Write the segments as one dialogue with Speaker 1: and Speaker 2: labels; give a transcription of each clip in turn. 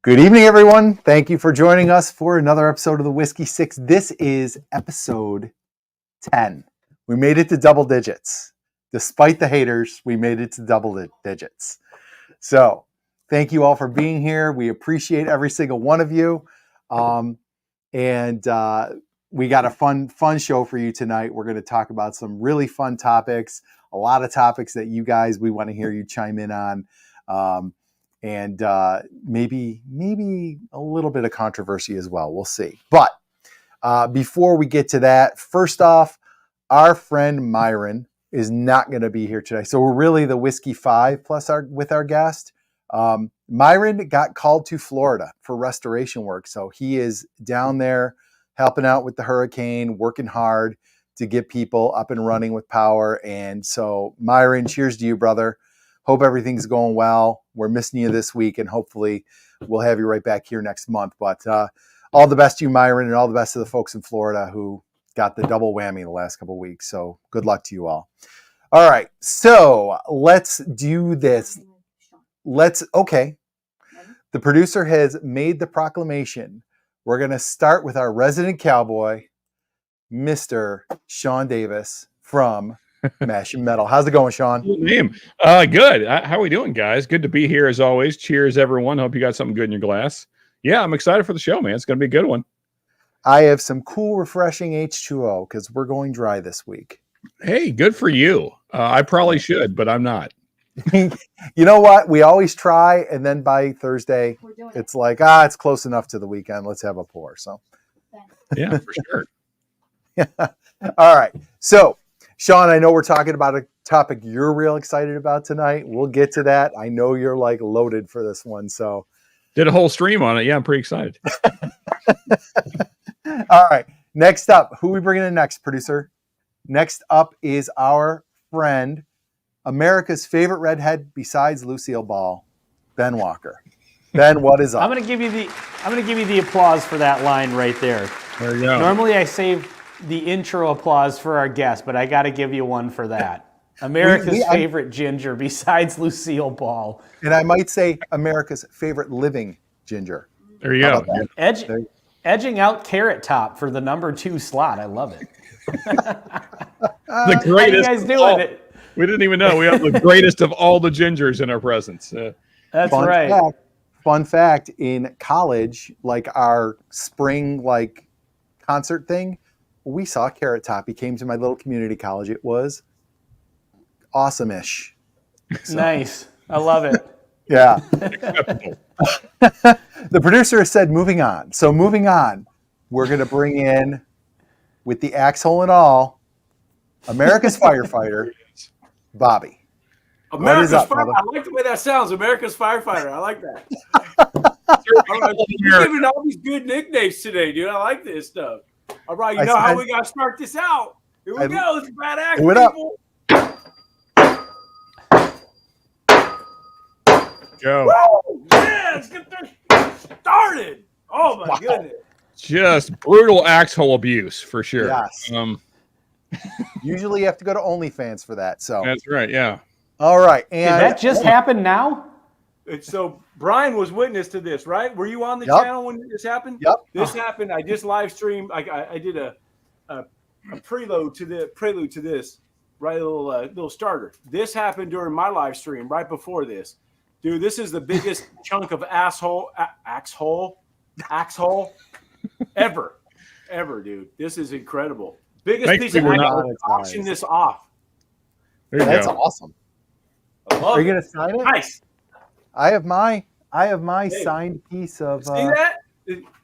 Speaker 1: Good evening, everyone. Thank you for joining us for another episode of the Whiskey Six. This is episode 10. We made it to double digits. Despite the haters, we made it to double digits. So thank you all for being here. We appreciate every single one of you. And we got a fun show for you tonight. We're going to talk about some really fun topics, a lot of topics that you guys, we want to hear you chime in on. And maybe a little bit of controversy as well. We'll see. But before we get to that, first off, our friend Myron is not going to be here today. So we're really the Whiskey Five plus with our guest. Myron got called to Florida for restoration work. So he is down there helping out with the hurricane, working hard to get people up and running with power. And so Myron, cheers to you, brother. Hope everything's going well. We're missing you this week, and hopefully we'll have you right back here next month. But all the best to you, Myron, and all the best to the folks in Florida who got the double whammy the last couple of weeks. So good luck to you all. All right, so let's do this. Okay. The producer has made the proclamation. We're going to start with our resident cowboy, Mr. Sean Davis from Mash and Metal. How's it going, Sean?
Speaker 2: Good name. Good. How are we doing, guys? Good to be here as always. Cheers, everyone. Hope you got something good in your glass. Yeah, I'm excited for the show, man. It's going to be a good one.
Speaker 1: I have some cool, refreshing H2O because we're going dry this week.
Speaker 2: Hey, good for you. I probably should, but I'm not.
Speaker 1: You know what? We always try, and then by Thursday, it's like, it's close enough to the weekend. Let's have a pour. So,
Speaker 2: yeah, for sure.
Speaker 1: Yeah. All right. So, Sean, I know we're talking about a topic you're real excited about tonight. We'll get to that. I know you're like loaded for this one. So
Speaker 2: did a whole stream on it. Yeah, I'm pretty excited.
Speaker 1: All right. Next up, who are we bringing in next, producer? Next up is our friend, America's favorite redhead besides Lucille Ball, Ben Walker. Ben, what is up?
Speaker 3: I'm gonna give you the applause for that line right there.
Speaker 2: There you go.
Speaker 3: Normally I save the intro applause for our guest, but I got to give you one for that. America's favorite ginger besides Lucille Ball.
Speaker 1: And I might say America's favorite living ginger.
Speaker 2: There you go.
Speaker 3: Edging out Carrot Top for the number 2 slot. I love it.
Speaker 2: The greatest. How
Speaker 3: you guys doing it?
Speaker 2: We didn't even know. We have the greatest of all the gingers in our presence.
Speaker 3: That's right.
Speaker 1: Fun fact, in college, like our spring concert thing, we saw Carrot Top. He came to my little community college. It was awesome-ish.
Speaker 3: So. Nice. I love it.
Speaker 1: Yeah. The producer has said moving on. So moving on, we're going to bring in, with the axe hole and all, America's firefighter, Bobby.
Speaker 4: America's firefighter. I like the way that sounds. America's firefighter. I like that. You're giving all these good nicknames today, dude. I like this stuff. All right, you know how we got to start this out. Here we go. It's bad act, people.
Speaker 2: Go.
Speaker 4: Whoa, yeah, let's get this started. Oh, my goodness.
Speaker 2: Just brutal axe hole abuse, for sure.
Speaker 1: Yes. Usually you have to go to OnlyFans for that. So
Speaker 2: that's right, yeah.
Speaker 1: All right. And
Speaker 3: did that just happen now?
Speaker 4: So Brian was witness to this, right? Were you on the channel when this happened?
Speaker 1: Yep.
Speaker 4: This happened. I just live streamed. I did a prelude to this, right? A little starter. This happened during my live stream right before this. Dude, this is the biggest chunk of axe hole ever, dude. This is incredible. Biggest piece of auction this off.
Speaker 1: That's awesome. Are you gonna sign it?
Speaker 4: Nice.
Speaker 1: I have my signed piece of.
Speaker 4: See that?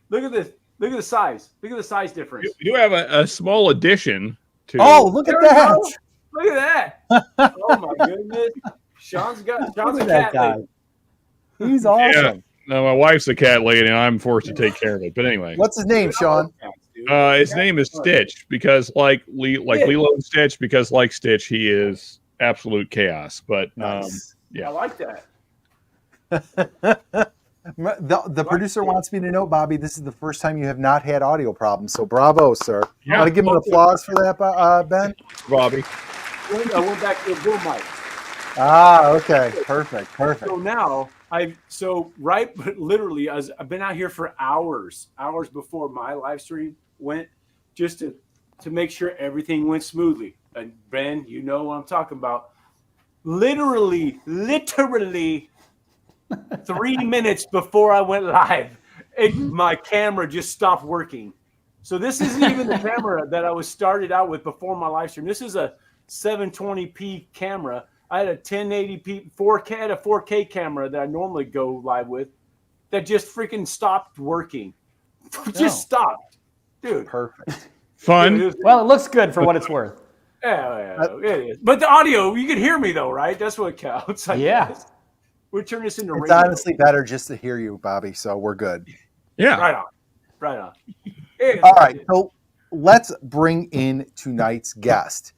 Speaker 4: Look at this. Look at the size. Look at the size difference.
Speaker 2: You do have a small addition to.
Speaker 1: Oh, look at that!
Speaker 4: Look at that! Oh my goodness. Sean's a cat lady.
Speaker 1: He's awesome.
Speaker 2: Yeah. No, my wife's a cat lady, and I'm forced to take care of it. But anyway,
Speaker 1: what's his name, Sean?
Speaker 2: His name is Stitch because like Lilo and Stitch, because like Stitch, he is absolute chaos. But
Speaker 1: nice.
Speaker 4: Yeah, I like that.
Speaker 1: The producer wants me to know, Bobby, this is the first time you have not had audio problems. So bravo, sir.
Speaker 2: Yeah.
Speaker 1: Want to give him an applause for that, Ben?
Speaker 2: Bobby.
Speaker 4: I went back to the boom mic.
Speaker 1: Ah, okay. Perfect.
Speaker 4: So now Literally, I've been out here for hours before my live stream went, just to make sure everything went smoothly. And Ben, you know what I'm talking about. Literally 3 minutes before I went live, my camera just stopped working. So this isn't even the camera that I was started out with before my live stream. This is a 720p camera. I had a 1080p 4K, a 4K camera that I normally go live with that just freaking stopped working. Just stopped, dude.
Speaker 1: Perfect.
Speaker 2: Fun.
Speaker 4: Dude,
Speaker 3: Well, it looks good for what it's worth.
Speaker 4: Yeah, it is. But the audio, you can hear me though, right? That's what counts. I
Speaker 3: Yeah.
Speaker 4: guess. We'll turn this into
Speaker 1: It's
Speaker 4: radio.
Speaker 1: honestly better just to hear you, Bobby. So we're good.
Speaker 2: Yeah.
Speaker 4: Right on. It is
Speaker 1: All
Speaker 4: what
Speaker 1: right.
Speaker 4: it is.
Speaker 1: So let's bring in tonight's guest.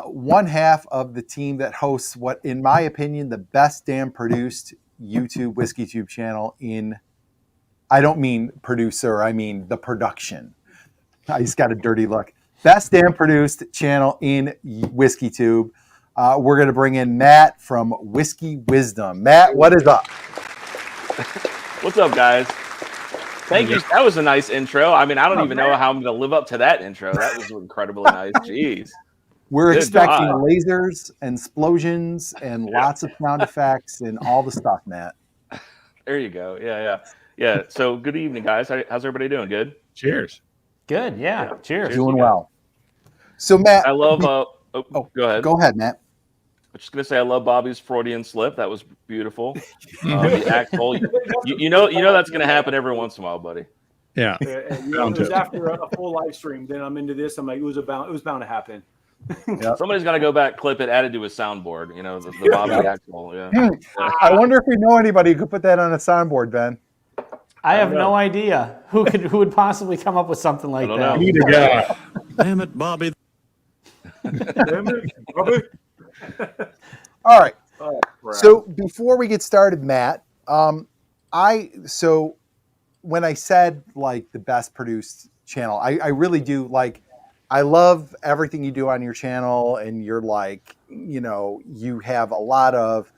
Speaker 1: One half of the team that hosts what, in my opinion, the best damn produced YouTube Whiskey Tube channel I don't mean producer, I mean the production. I just got a dirty look. Best damn produced channel in Whiskey Tube. We're going to bring in Matt from Whiskey Wisdom. Matt, what is up?
Speaker 5: What's up, guys? Thank you. That was a nice intro. I mean, I don't even know how I'm going to live up to that intro. That was incredibly nice. Jeez.
Speaker 1: We're
Speaker 5: Good
Speaker 1: expecting
Speaker 5: God.
Speaker 1: lasers and explosions and lots of sound effects and all the stuff, Matt.
Speaker 5: There you go. Yeah. So good evening, guys. How's everybody doing? Good?
Speaker 2: Cheers.
Speaker 3: Good. Yeah. Cheers.
Speaker 1: Doing well. So, Matt.
Speaker 5: I love, go ahead.
Speaker 1: Go ahead, Matt.
Speaker 5: I'm just going to say I love Bobby's Freudian slip. That was beautiful. The actual, you know that's going to happen every once in a while, buddy.
Speaker 2: Yeah.
Speaker 4: And, it was after a full live stream. Then I'm into this. I'm like, it was bound to happen.
Speaker 1: Yep.
Speaker 5: Somebody's got to go back, clip it, add it to his soundboard. You know, the Bobby actual. Yeah.
Speaker 1: I wonder if we know anybody who could put that on a soundboard, Ben.
Speaker 3: I have no idea who would possibly come up with something like
Speaker 5: don't
Speaker 3: that.
Speaker 5: know.
Speaker 2: Need a guy.
Speaker 6: Damn it, Bobby.
Speaker 1: All right.
Speaker 4: Oh, crap.
Speaker 1: So before we get started, Matt, when I said like the best produced channel, I really do like. I love everything you do on your channel, and you're like, you have a lot of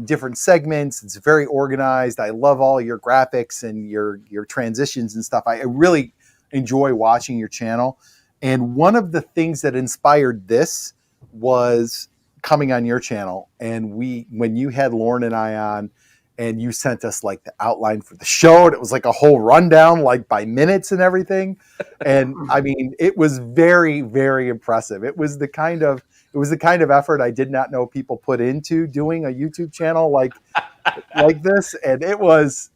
Speaker 1: different segments. It's very organized. I love all your graphics and your transitions and stuff. I really enjoy watching your channel. And one of the things that inspired this was coming on your channel. And when you had Lauren and I on, and you sent us like the outline for the show, and it was like a whole rundown, like by minutes and everything. And I mean, it was very, very impressive. It was the kind of effort I did not know people put into doing a YouTube channel like this. And it was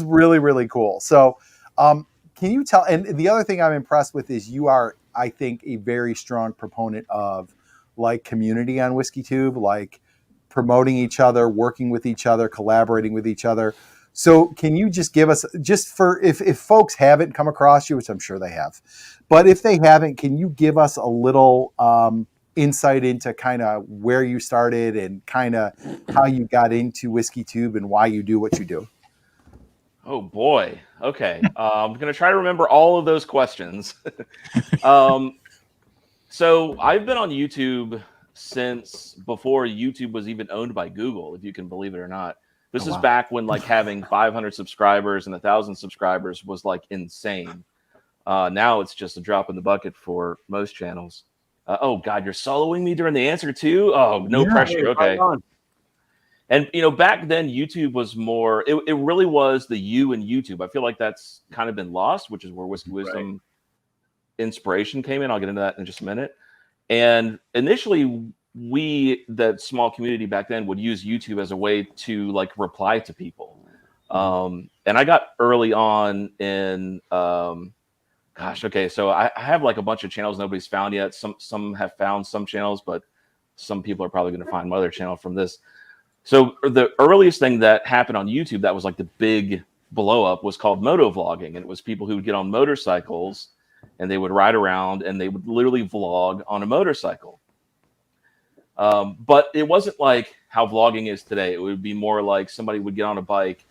Speaker 1: really, really cool. So can you tell, and the other thing I'm impressed with is you are, I think, a very strong proponent of like community on Whiskey Tube, like promoting each other, working with each other, collaborating with each other. So can you just give us, just for if folks haven't come across you, which I'm sure they have, but if they haven't, can you give us a little insight into kind of where you started and kind of how you got into Whiskey Tube and why you do what you do?
Speaker 5: Oh boy. Okay. I'm going to try to remember all of those questions. So I've been on YouTube since before YouTube was even owned by Google, if you can believe it or not. This is back when like having 500 subscribers and 1,000 subscribers was like insane. Now it's just a drop in the bucket for most channels. Oh God, you're soloing me during the answer too? Oh, no pressure. Okay. And back then YouTube was more, it really was the you and YouTube. I feel like that's kind of been lost, which is where Whiskey Wisdom inspiration came in. I'll get into that in just a minute. And initially, that small community back then, would use YouTube as a way to like reply to people. And I got early on in, so I have like a bunch of channels nobody's found yet. Some have found some channels, but some people are probably going to find my other channel from this. So the earliest thing that happened on YouTube that was like the big blow up was called moto vlogging. And it was people who would get on motorcycles and they would ride around and they would literally vlog on a motorcycle. But it wasn't like how vlogging is today. It would be more like somebody would get on a bike,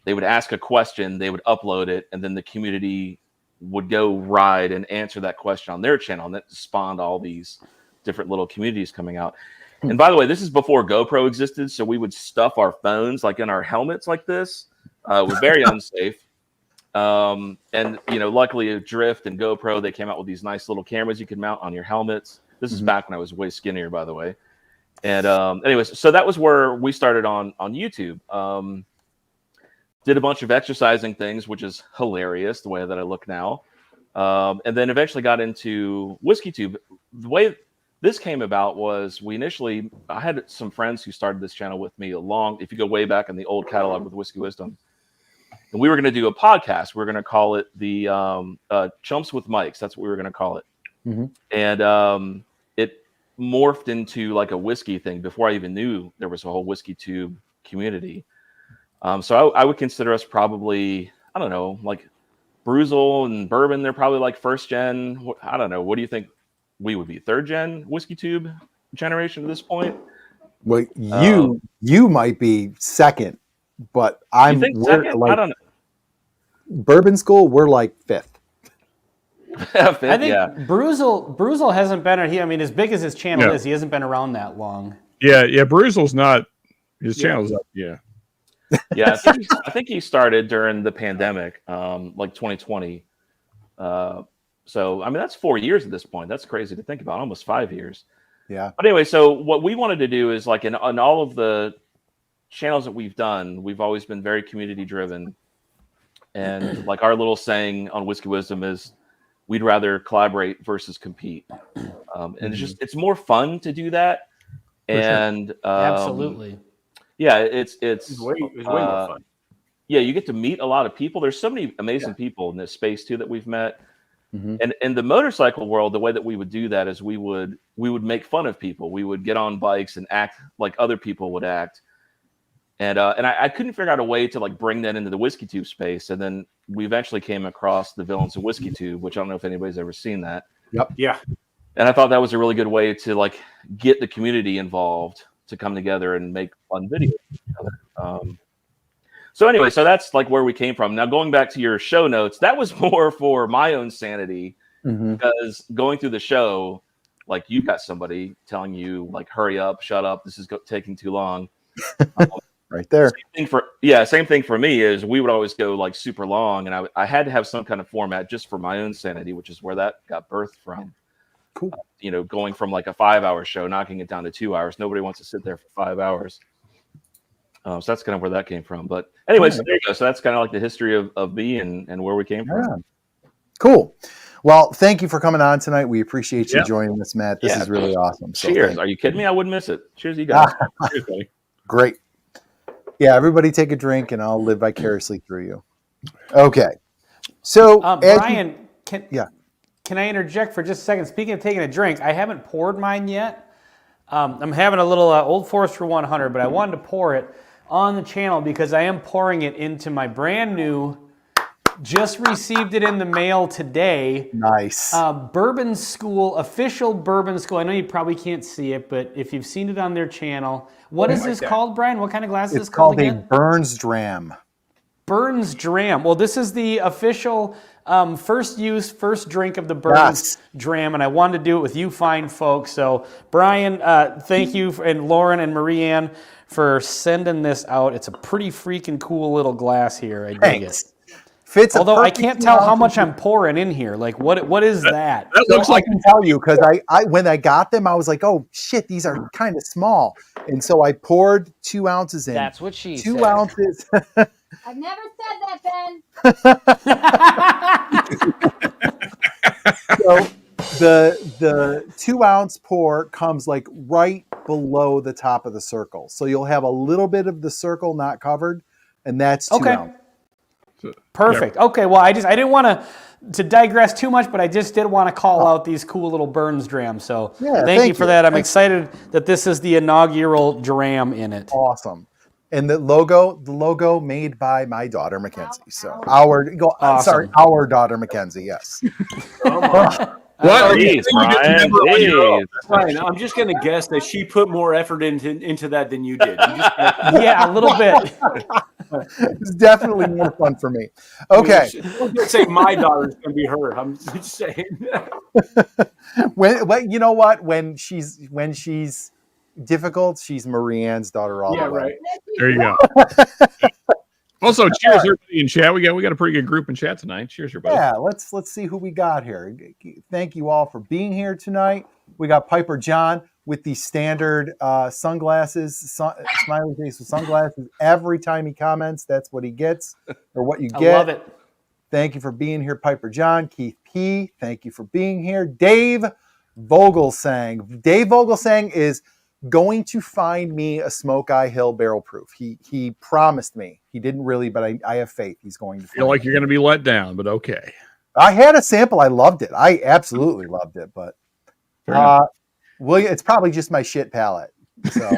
Speaker 5: they would ask a question, they would upload it, and then the community would go ride and answer that question on their channel. And that spawned all these different little communities coming out. And by the way, this is before GoPro existed, so we would stuff our phones like in our helmets like this. It was very unsafe. And luckily Drift and GoPro, they came out with these nice little cameras you could mount on your helmets. This is back when I was way skinnier, by the way. And anyways, so that was where we started on YouTube. Did a bunch of exercising things, which is hilarious the way that I look now. And then eventually got into WhiskeyTube. The way this came about was I had some friends who started this channel with me if you go way back in the old catalog with Whiskey Wisdom. And we were going to do a podcast. We were going to call it the Chumps with Mics. That's what we were going to call it. And it morphed into like a whiskey thing before I even knew there was a whole WhiskeyTube community. So I would consider us probably, I don't know, like Bruzel and Bourbon. They're probably like first gen. I don't know. What do you think we would be? Third gen WhiskeyTube generation at this point?
Speaker 1: Well, you might be second, but
Speaker 5: you think second?
Speaker 1: Like,
Speaker 5: I don't know.
Speaker 1: Bourbon School, we're like fifth.
Speaker 3: I think Bruzel hasn't been. I mean, as big as his channel is, he hasn't been around that long.
Speaker 2: Yeah. Bruzel's not. His channel's up. Yeah.
Speaker 5: Yeah, I think he started during the pandemic, like 2020. So I mean, that's 4 years at this point. That's crazy to think about. Almost 5 years.
Speaker 1: Yeah.
Speaker 5: But anyway, so what we wanted to do is like in all of the channels that we've done, we've always been very community driven. And like our little saying on Whiskey Wisdom is, we'd rather collaborate versus compete. And it's more fun to do that. And
Speaker 3: absolutely.
Speaker 5: Yeah, it's
Speaker 4: way more fun.
Speaker 5: Yeah, you get to meet a lot of people. There's so many amazing people in this space too that we've met. And in the motorcycle world, the way that we would do that is we would make fun of people. We would get on bikes and act like other people would act. And I couldn't figure out a way to like bring that into the WhiskeyTube space. And then we eventually came across the Villains of WhiskeyTube, which I don't know if anybody's ever seen that.
Speaker 1: Yep.
Speaker 4: Yeah.
Speaker 5: And I thought that was a really good way to like get the community involved to come together and make fun videos together. So anyway, so that's like where we came from. Now going back to your show notes, that was more for my own sanity because going through the show, like you got somebody telling you like, hurry up, shut up, this is taking too long.
Speaker 1: Right there.
Speaker 5: Same thing for me is we would always go like super long, and I had to have some kind of format just for my own sanity, which is where that got birthed from.
Speaker 1: Cool.
Speaker 5: Going from like a 5-hour show, knocking it down to 2 hours. Nobody wants to sit there for 5 hours. So that's kind of where that came from. But anyway, so there you go. So that's kind of like the history of me and where we came from.
Speaker 1: Cool. Well, thank you for coming on tonight. We appreciate you joining us, Matt. This is really awesome. So
Speaker 5: cheers. Are you kidding me? I wouldn't miss it. Cheers, you guys. Cheers, buddy.
Speaker 1: Great. Yeah, everybody take a drink and I'll live vicariously through you. Okay. So,
Speaker 3: Brian, can I interject for just a second? Speaking of taking a drink, I haven't poured mine yet. I'm having a little Old Forester 100, but I wanted to pour it on the channel because I am pouring it into my brand new, just received it in the mail today.
Speaker 1: Nice.
Speaker 3: Bourbon School, official Bourbon School. I know you probably can't see it, but if you've seen it on their channel, what is this called, Brian? What kind of glass is this called again?
Speaker 1: It's called a Burns Dram.
Speaker 3: Burns Dram. Well, this is the official first use, first drink of the Burns Dram, and I wanted to do it with you fine folks. So, Brian, thank you, and Lauren and Marianne for sending this out. It's a pretty freaking cool little glass here. I dig it. Although I can't tell how much I'm pouring in here. Like, what is that?
Speaker 2: That looks like
Speaker 1: I can tell you because I when I got them, I was like, oh shit, these are kind of small, and so I poured 2 ounces in.
Speaker 3: That's what she said.
Speaker 1: 2 ounces.
Speaker 6: I've never said that, Ben.
Speaker 1: So the 2 ounce pour comes like right below the top of the circle, so you'll have a little bit of the circle not covered, and that's 2 ounces.
Speaker 3: Perfect. Okay. Well, I didn't want to digress too much, but I just did want to call out these cool little Burns drams. So thank you for that. I'm excited that this is the inaugural dram in it.
Speaker 1: Awesome. And the logo made by my daughter Mackenzie. So our daughter Mackenzie. Yes.
Speaker 2: What?
Speaker 5: Jeez,
Speaker 4: Brian, I'm just going to guess that she put more effort into that than you did.
Speaker 3: Yeah, a little bit.
Speaker 1: It's definitely more fun for me. Okay.
Speaker 4: I was going to say my daughter's going to be her. I'm just saying.
Speaker 1: When you know what? When she's difficult, she's Marianne's daughter all
Speaker 4: Yeah,
Speaker 1: the way.
Speaker 4: right.
Speaker 2: There you go. Also, cheers everybody in chat. We got a pretty good group in chat tonight. Cheers, everybody.
Speaker 1: Yeah, let's see who we got here. Thank you all for being here tonight. We got Piper John with the standard sunglasses, smiley face with sunglasses. Every time he comments, that's what he gets or what you get.
Speaker 3: I love it.
Speaker 1: Thank you for being here, Piper John. Keith P., thank you for being here. Dave Vogelsang. Dave Vogelsang is going to find me a Smoke Eye Hill barrel proof. He promised me. He didn't really, but I have faith he's going to.
Speaker 2: Feel like you're going to be let down, but okay.
Speaker 1: I had a sample. I loved it. I absolutely loved it. But William, it's probably just my shit palate. So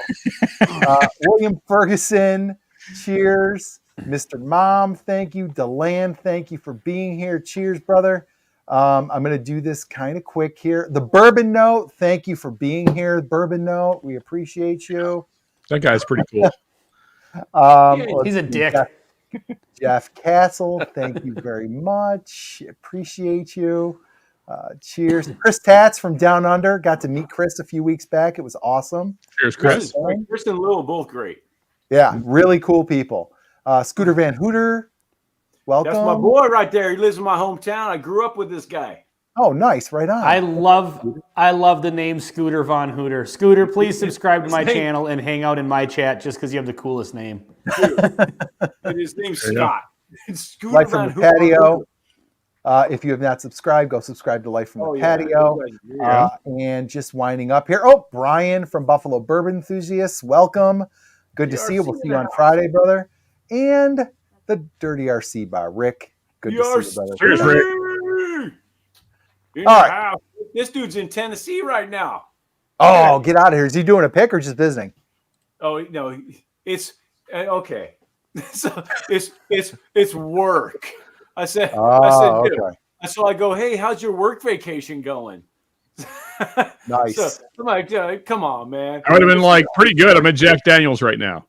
Speaker 1: William Ferguson, cheers. Mr. Mom, thank you. Deland, thank you for being here. Cheers, brother. I'm going to do this kind of quick here. The Bourbon Note, thank you for being here. Bourbon Note, we appreciate you.
Speaker 2: That guy's pretty cool.
Speaker 3: He's a dick.
Speaker 1: Jeff Castle, thank you very much. Appreciate you. Cheers. Chris Tatz from Down Under. Got to meet Chris a few weeks back. It was awesome.
Speaker 2: Cheers, Chris.
Speaker 4: Chris and Lil both great.
Speaker 1: Yeah, really cool people. Scooter Van Hooter, welcome.
Speaker 4: That's my boy right there. He lives in my hometown. I grew up with this guy.
Speaker 1: Oh, nice. Right on.
Speaker 3: I love the name Scooter Von Hooter. Scooter, please subscribe to my channel and hang out in my chat just because you have the coolest name.
Speaker 4: And his name's Scott. Scooter
Speaker 1: Life from the Patio. If you have not subscribed, go subscribe to Life from the Patio. And just winding up here. Oh, Brian from Buffalo Bourbon Enthusiasts, welcome. Good to see you. We'll see you on Friday, brother. And the Dirty RC Bar. Rick, good to see you, brother.
Speaker 2: Cheers, Rick.
Speaker 1: All right.
Speaker 4: This dude's in Tennessee right now.
Speaker 1: Oh, get out of here. Is he doing a pick or just visiting?
Speaker 4: Oh, no. It's okay. So it's work. I said, dude.
Speaker 1: Okay.
Speaker 4: So I go, hey, how's your work vacation going?
Speaker 1: Nice.
Speaker 4: So I'm like, come on, man.
Speaker 2: I would have been like, pretty good. I'm at Jack Daniels right now.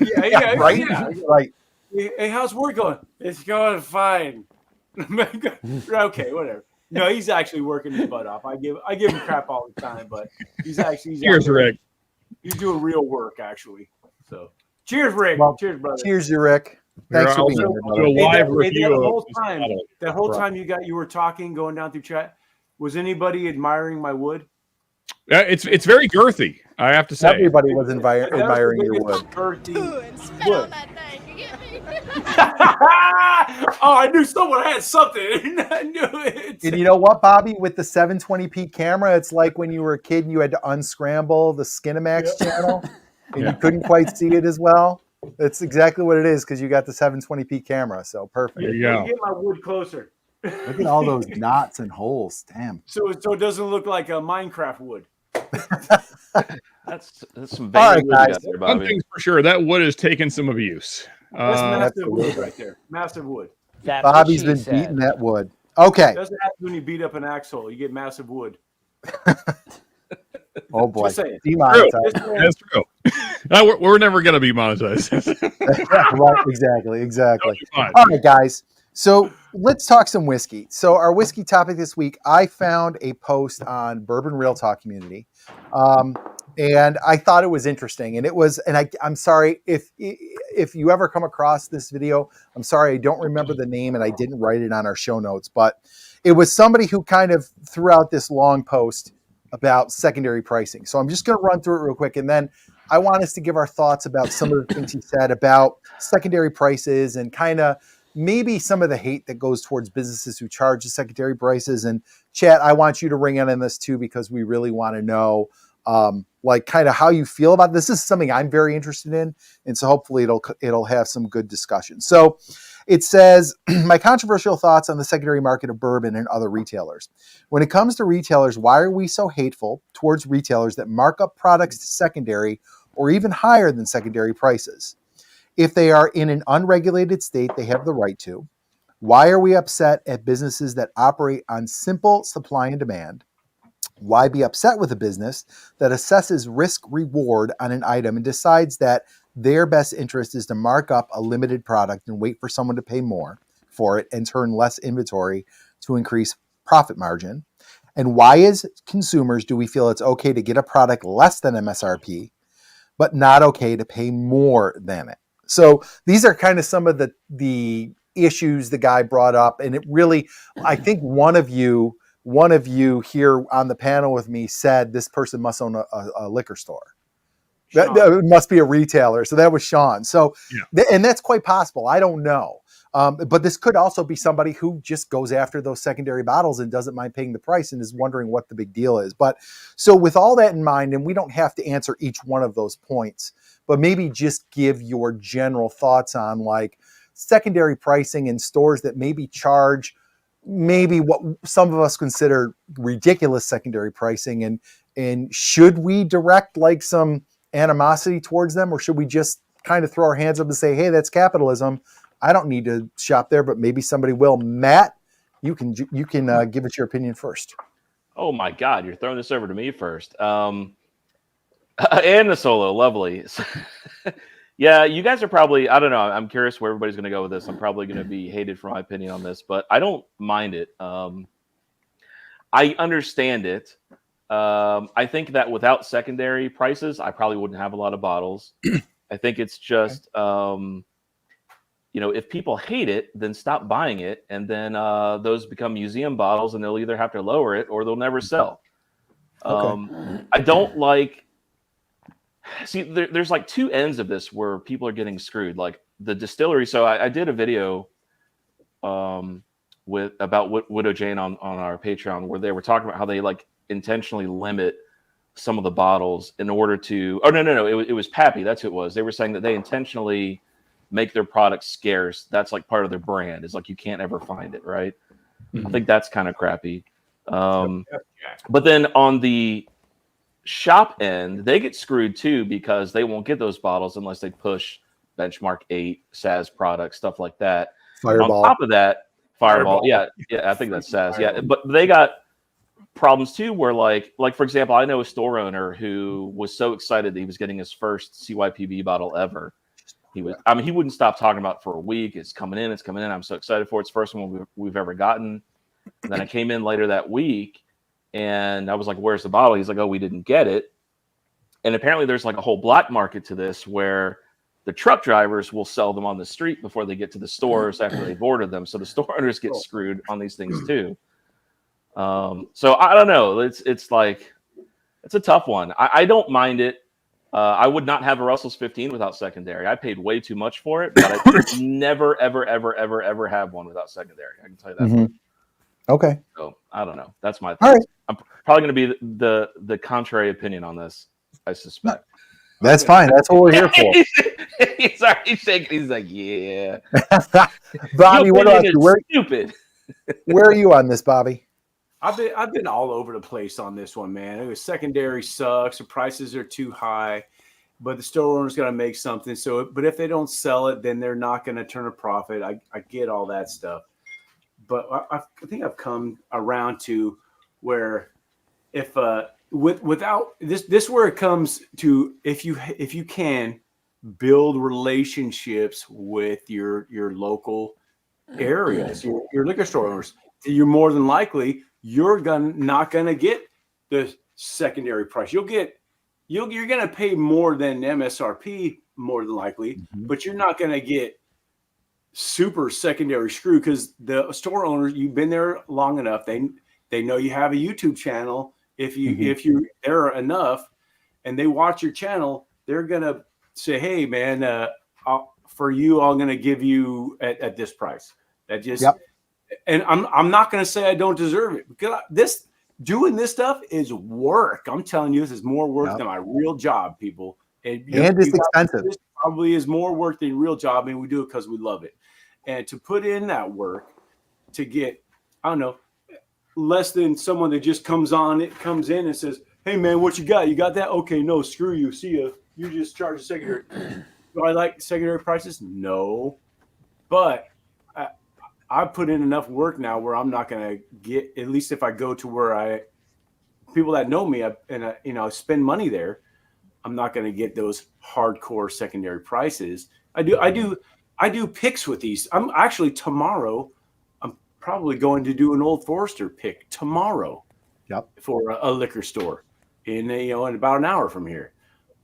Speaker 4: Yeah,
Speaker 1: right?
Speaker 4: Yeah.
Speaker 1: Right.
Speaker 4: Hey, how's work going? It's going fine. Okay, whatever. No, he's actually working his butt off. I give him crap all the time, but he's
Speaker 2: Cheers, Rick.
Speaker 4: He's doing real work, actually. So, cheers, Rick.
Speaker 1: Well,
Speaker 4: cheers, brother.
Speaker 1: Cheers, you, Rick. Thanks for being here, brother.
Speaker 2: Do a live
Speaker 4: Hey,
Speaker 2: review
Speaker 4: that whole time you were talking, going down through chat, was anybody admiring my wood?
Speaker 2: It's very girthy, I have to say.
Speaker 1: Everybody was admiring your wood.
Speaker 4: Wood. Oh, I knew someone had something. I knew it.
Speaker 1: And you know what, Bobby? With the 720p camera, it's like when you were a kid and you had to unscramble the Skinamax channel and you couldn't quite see it as well. That's exactly what it is because you got the 720p camera. So perfect.
Speaker 2: There you go.
Speaker 4: Get my wood closer.
Speaker 1: Look at all those knots and holes. Damn.
Speaker 4: So it doesn't look like a Minecraft wood.
Speaker 5: That's some
Speaker 1: All right,
Speaker 5: banging wood
Speaker 1: guys.
Speaker 5: you got there,
Speaker 2: One
Speaker 5: Bobby.
Speaker 2: thing's for sure, that wood has taken some abuse.
Speaker 4: That's massive
Speaker 1: absolutely.
Speaker 4: wood right there. Massive wood.
Speaker 7: That's what
Speaker 1: Bobby's
Speaker 7: she
Speaker 1: been
Speaker 7: said.
Speaker 1: beating that wood. Okay.
Speaker 4: Doesn't happen when you beat up an axe hole. You get massive wood.
Speaker 1: Oh boy.
Speaker 4: Just saying.
Speaker 1: Demonetized.
Speaker 2: That's true. No, we're never going to be monetized.
Speaker 1: Right, exactly.
Speaker 2: That'll be fine.
Speaker 1: All right, guys. So let's talk some whiskey. So our whiskey topic this week, I found a post on Bourbon Real Talk community. And I thought it was interesting. And it was, and I'm sorry if you ever come across this video, I'm sorry, I don't remember the name and I didn't write it on our show notes, but it was somebody who kind of threw out this long post about secondary pricing. So I'm just going to run through it real quick. And then I want us to give our thoughts about some of the things he said about secondary prices and kind of maybe some of the hate that goes towards businesses who charge the secondary prices. And Chat, I want you to ring in on this too, because we really want to know like kind of how you feel about this. This is something I'm very interested in. And so hopefully it'll have some good discussion. So it says, my controversial thoughts on the secondary market of bourbon and other retailers. When it comes to retailers, why are we so hateful towards retailers that mark up products to secondary or even higher than secondary prices? If they are in an unregulated state, they have the right to. Why are we upset at businesses that operate on simple supply and demand? Why be upset with a business that assesses risk reward on an item and decides that their best interest is to mark up a limited product and wait for someone to pay more for it and turn less inventory to increase profit margin? And why as consumers do we feel it's okay to get a product less than MSRP, but not okay to pay more than it? So these are kind of some of the issues the guy brought up. And it really, I think one of you here on the panel with me said this person must own a liquor store. That must be a retailer. So that was Sean. So, and that's quite possible. I don't know. But this could also be somebody who just goes after those secondary bottles and doesn't mind paying the price and is wondering what the big deal is. But so with all that in mind, and we don't have to answer each one of those points, but maybe just give your general thoughts on like secondary pricing in stores that maybe charge maybe what some of us consider ridiculous secondary pricing, and should we direct like some animosity towards them, or should we just kind of throw our hands up and say, hey, that's capitalism, I don't need to shop there, but maybe somebody will? Matt, you can give us your opinion first.
Speaker 5: Oh my God, you're throwing this over to me first. And the solo, lovely. Yeah, you guys are probably, I don't know, I'm curious where everybody's going to go with this. I'm probably going to be hated for my opinion on this, but I don't mind it. I understand it. I think that without secondary prices, I probably wouldn't have a lot of bottles. I think it's just, if people hate it, then stop buying it. And then those become museum bottles and they'll either have to lower it or they'll never sell. I don't like, there's like two ends of this where people are getting screwed. Like the distillery. So I did a video about Widow Jane on our Patreon where they were talking about how they like intentionally limit some of the bottles in order to, it was Pappy, that's who it was. They were saying that they intentionally make their products scarce. That's like part of their brand. It's like you can't ever find it, right? I think that's kind of crappy. But then on the shop end, they get screwed too because they won't get those bottles unless they push Benchmark 8, SAS products, stuff like that.
Speaker 1: Fireball.
Speaker 5: On top of that, Fireball. Yeah, I think that's SAS. Yeah, but they got problems too where like for example, I know a store owner who was so excited that he was getting his first CYPB bottle ever. He wouldn't stop talking about it for a week. It's coming in. I'm so excited for it. It's the first one we've ever gotten. And then I came in later that week and I was like, where's the bottle? He's like, oh, we didn't get it. And apparently there's like a whole black market to this where the truck drivers will sell them on the street before they get to the stores after they've ordered them. So the store owners get screwed on these things too. So I don't know. It's like, it's a tough one. I don't mind it. I would not have a Russell's 15 without secondary. I paid way too much for it, but I could never, ever, ever, ever, ever have one without secondary. I can tell you that.
Speaker 1: Mm-hmm. Okay.
Speaker 5: So I don't know. That's my thing.
Speaker 1: All right.
Speaker 5: I'm probably going to be the contrary opinion on this, I suspect.
Speaker 1: That's fine. That's what we're here for.
Speaker 5: He's already shaking. He's like, yeah.
Speaker 1: Bobby, what about you?
Speaker 5: Stupid.
Speaker 1: Where are you on this, Bobby?
Speaker 4: I've been all over the place on this one, man. It was secondary sucks. The prices are too high, but the store owner's got to make something. So, but if they don't sell it, then they're not going to turn a profit. I get all that stuff, but I think I've come around to where if without this where it comes to if you can build relationships with your local areas, your liquor store owners, you're more than likely you're not gonna get the secondary price. You're gonna pay more than MSRP more than likely, but you're not gonna get super secondary screw because the store owners, you've been there long enough. They know you have a YouTube channel. If you there enough and they watch your channel, they're gonna say, hey man, for you, I'm gonna give you at this price. That just and I'm not going to say I don't deserve it because doing this stuff is work. I'm telling you, this is more work than my real job, people. And
Speaker 1: it's expensive.
Speaker 4: This probably is more work than real job, and we do it because we love it. And to put in that work to get, I don't know, less than someone that just comes in and says, "Hey man, what you got? You got that? Okay, no, screw you. See ya. You just charge the secondary." Do I like secondary prices? No, but I put in enough work now where I'm not going to get, at least if I go to where people that know me and spend money there, I'm not going to get those hardcore secondary prices. I do picks with these. I'm actually tomorrow, I'm probably going to do an Old Forester pick tomorrow. for a liquor store in about an hour from here.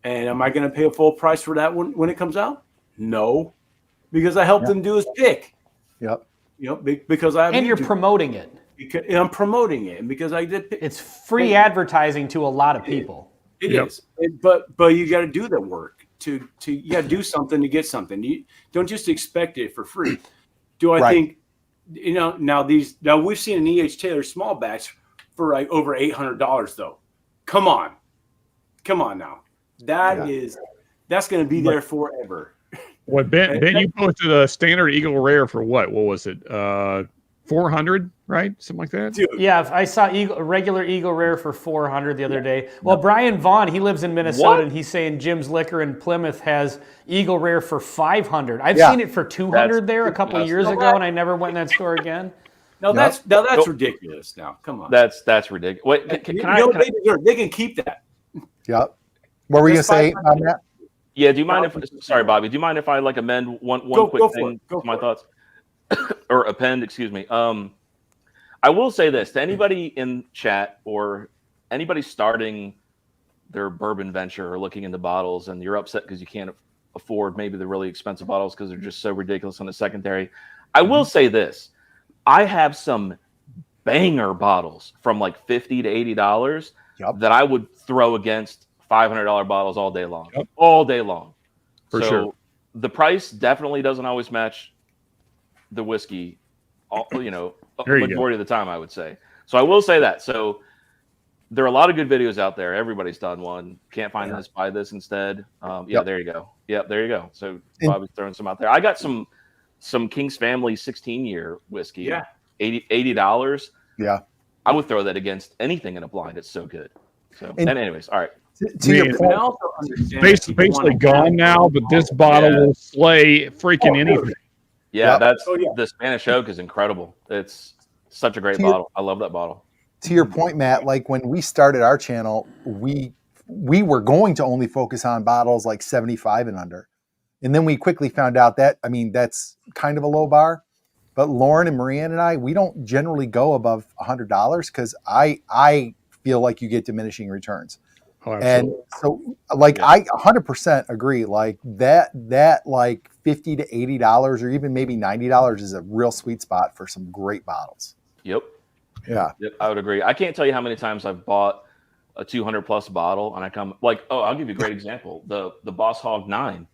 Speaker 4: And am I going to pay a full price for that when it comes out? No, because I helped them do his pick.
Speaker 1: Yep.
Speaker 4: Because I have
Speaker 3: and you're
Speaker 4: YouTube.
Speaker 3: promoting it.
Speaker 4: Because I'm promoting it, and because I did.
Speaker 3: It's free advertising to a lot of people.
Speaker 4: It is, but you got to do the work to you got to do something to get something. You don't just expect it for free. Do I think now we've seen an E.H. Taylor small batch for like over $800 though. Come on now. That's going to be there forever.
Speaker 2: What Ben, you posted a standard Eagle Rare for what? What was it? 400, right? Something like that.
Speaker 4: Dude.
Speaker 3: Yeah, I saw regular Eagle Rare for 400 the other day. Well, Brian Vaughn, he lives in Minnesota, and he's saying Jim's Liquor in Plymouth has Eagle Rare for 500. I've seen it for 200 there a couple of years ago, and I never went in that store again.
Speaker 4: No, that's ridiculous. Now, come on.
Speaker 5: That's ridiculous. Wait,
Speaker 4: they can keep that.
Speaker 1: Yep. What were you gonna say on that?
Speaker 5: Yeah. Do you mind sorry, Bobby? Do you mind if I amend one quick thing to my thoughts? Or append, excuse me. I will say this to anybody in chat or anybody starting their bourbon venture or looking into bottles, and you're upset because you can't afford maybe the really expensive bottles because they're just so ridiculous on the secondary. I will say this: I have some banger bottles from like $50 to $80 that I would throw against $500 bottles all day long, all day long.
Speaker 2: For sure.
Speaker 5: The price definitely doesn't always match the whiskey, majority of the time, I would say. So I will say that. So there are a lot of good videos out there. Everybody's done one. Can't find this, buy this instead. There you go. Yep, there you go. So Bobby's throwing some out there. I got some King's Family 16-year whiskey.
Speaker 4: Yeah.
Speaker 5: $80.
Speaker 1: Yeah.
Speaker 5: I would throw that against anything in a blind. It's so good. So anyways, all right.
Speaker 1: To your point,
Speaker 2: basically gone now, but this bottle will slay freaking anything.
Speaker 5: Yeah, the Spanish Oak is incredible. It's such a great bottle. I love that bottle.
Speaker 1: To your point, Matt, like when we started our channel, we were going to only focus on bottles like 75 and under. And then we quickly found out that, that's kind of a low bar. But Lauren and Marianne and I, we don't generally go above $100 because I feel like you get diminishing returns.
Speaker 2: Oh,
Speaker 1: and so I 100% agree. Like that like $50 to $80 or even maybe $90 is a real sweet spot for some great bottles.
Speaker 5: Yep.
Speaker 1: Yeah.
Speaker 5: Yep, I would agree. I can't tell you how many times I've bought a 200 plus bottle and I come I'll give you a great example. The Boss Hog 9.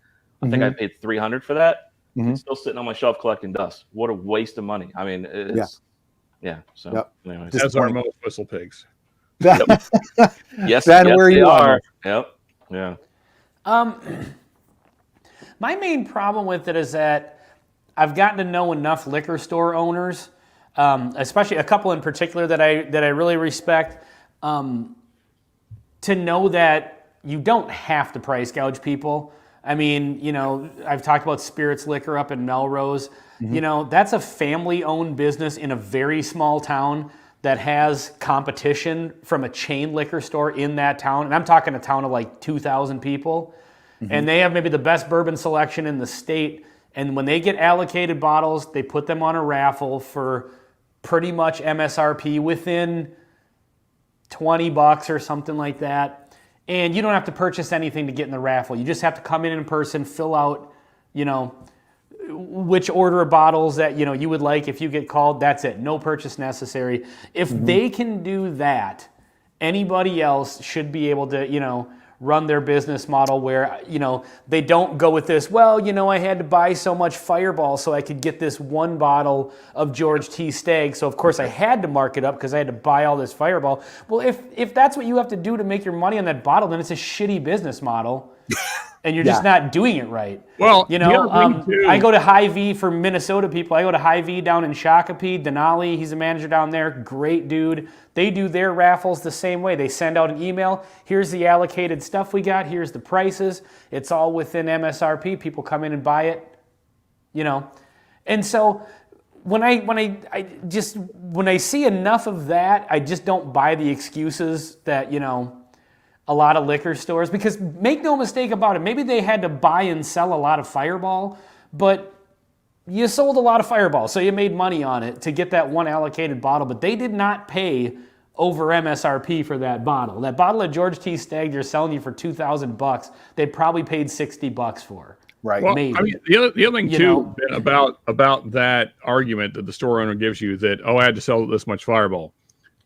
Speaker 5: I think I paid $300 for that. It's still sitting on my shelf collecting dust. What a waste of money. It's so anyways.
Speaker 2: That's our most whistle pigs.
Speaker 5: Yes,
Speaker 1: where
Speaker 5: they
Speaker 1: you
Speaker 5: are. Yep. Yeah.
Speaker 3: My main problem with it is that I've gotten to know enough liquor store owners, especially a couple in particular that I really respect, to know that you don't have to price gouge people. I've talked about Spirits Liquor up in Melrose. That's a family-owned business in a very small town that has competition from a chain liquor store in that town. And I'm talking a town of like 2,000 people. And they have maybe the best bourbon selection in the state. And when they get allocated bottles, they put them on a raffle for pretty much MSRP within $20 or something like that. And you don't have to purchase anything to get in the raffle. You just have to come in person, fill out, which order of bottles that you would like. If you get called, that's it. No purchase necessary. If they can do that, anybody else should be able to run their business model where they don't go with this, I had to buy so much Fireball so I could get this one bottle of George T. Stagg, so of course I had to mark it up because I had to buy all this Fireball. Well, if that's what you have to do to make your money on that bottle, then it's a shitty business model. And you're just not doing it right.
Speaker 2: Well,
Speaker 3: I go to Hy-Vee for Minnesota people. I go to Hy-Vee down in Shakopee. Denali, he's a manager down there. Great dude. They do their raffles the same way. They send out an email. Here's the allocated stuff we got. Here's the prices. It's all within MSRP. People come in and buy it. And so when I see enough of that, I just don't buy the excuses that a lot of liquor stores, because make no mistake about it, maybe they had to buy and sell a lot of Fireball, but you sold a lot of Fireball, so you made money on it to get that one allocated bottle, but they did not pay over MSRP for that bottle. That bottle of George T. Stagg they're selling you for $2,000, they probably paid $60 for.
Speaker 1: Right.
Speaker 2: Well,
Speaker 3: Maybe.
Speaker 2: I mean, the other thing too about that argument that the store owner gives you that, oh, I had to sell this much Fireball.